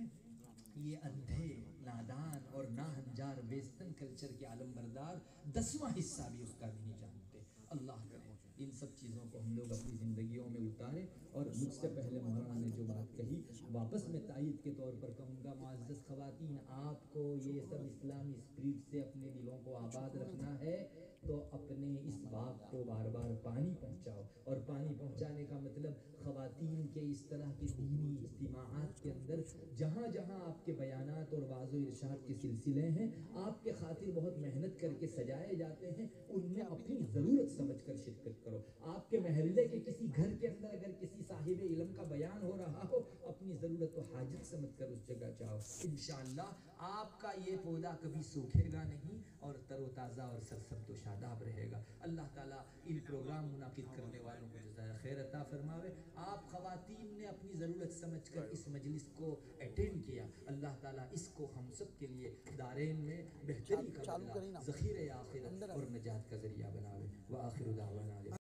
یہ اندھے، نادان اور ناہنجار ویسٹرن کلچر کے عالم بردار 10واں حصہ بھی اس کا نہیں جانتے۔ اللہ کرے ان سب چیزوں کو ہم لوگ اپنی زندگیوں میں اتاریں۔ اور مجھ سے پہلے مولانا نے جو بات کہی، واپس میں تائید کے طور پر کہوں گا، معزز خواتین، آپ کو یہ سب اسلامی اسپرٹ سے اپنے دلوں کو آباد رکھنا ہے تو اپنے اس باغ کو بار بار پانی پہنچاؤ، اور پانی پہنچانے کا مطلب خواتین کے اس طرح کے دینی اجتماعات کے اندر جہاں جہاں آپ کے بیانات اور وعظ و ارشاد کے سلسلے ہیں، آپ کے خاطر بہت محنت کر کے سجائے جاتے ہیں، ان میں اپنی ضرورت سمجھ کر شرکت کرو۔ آپ کے محلے کے کسی گھر کے اندر اگر کسی صاحب علم کا بیان ہو رہا ہو، اپنی ضرورت و حاجت سمجھ کر اس جگہ جاؤ، انشاءاللہ آپ کا یہ پودا کبھی سوکھے گا نہیں اور تر و تازہ اور سرسبز و شاداب رہے گا۔ اللہ تعالیٰ ان پروگرام منعقد کرنے والوں کو جزائے خیر عطا فرماوے۔ آپ خواتین نے اپنی ضرورت سمجھ کر اس مجلس کو اٹینڈ کیا، اللہ تعالیٰ اس کو ہم سب کے لیے دارین میں بہتری کا بدلہ، ذخیرہ آخرت اور نجات کا ذریعہ بناوے۔ وآخر دعوانا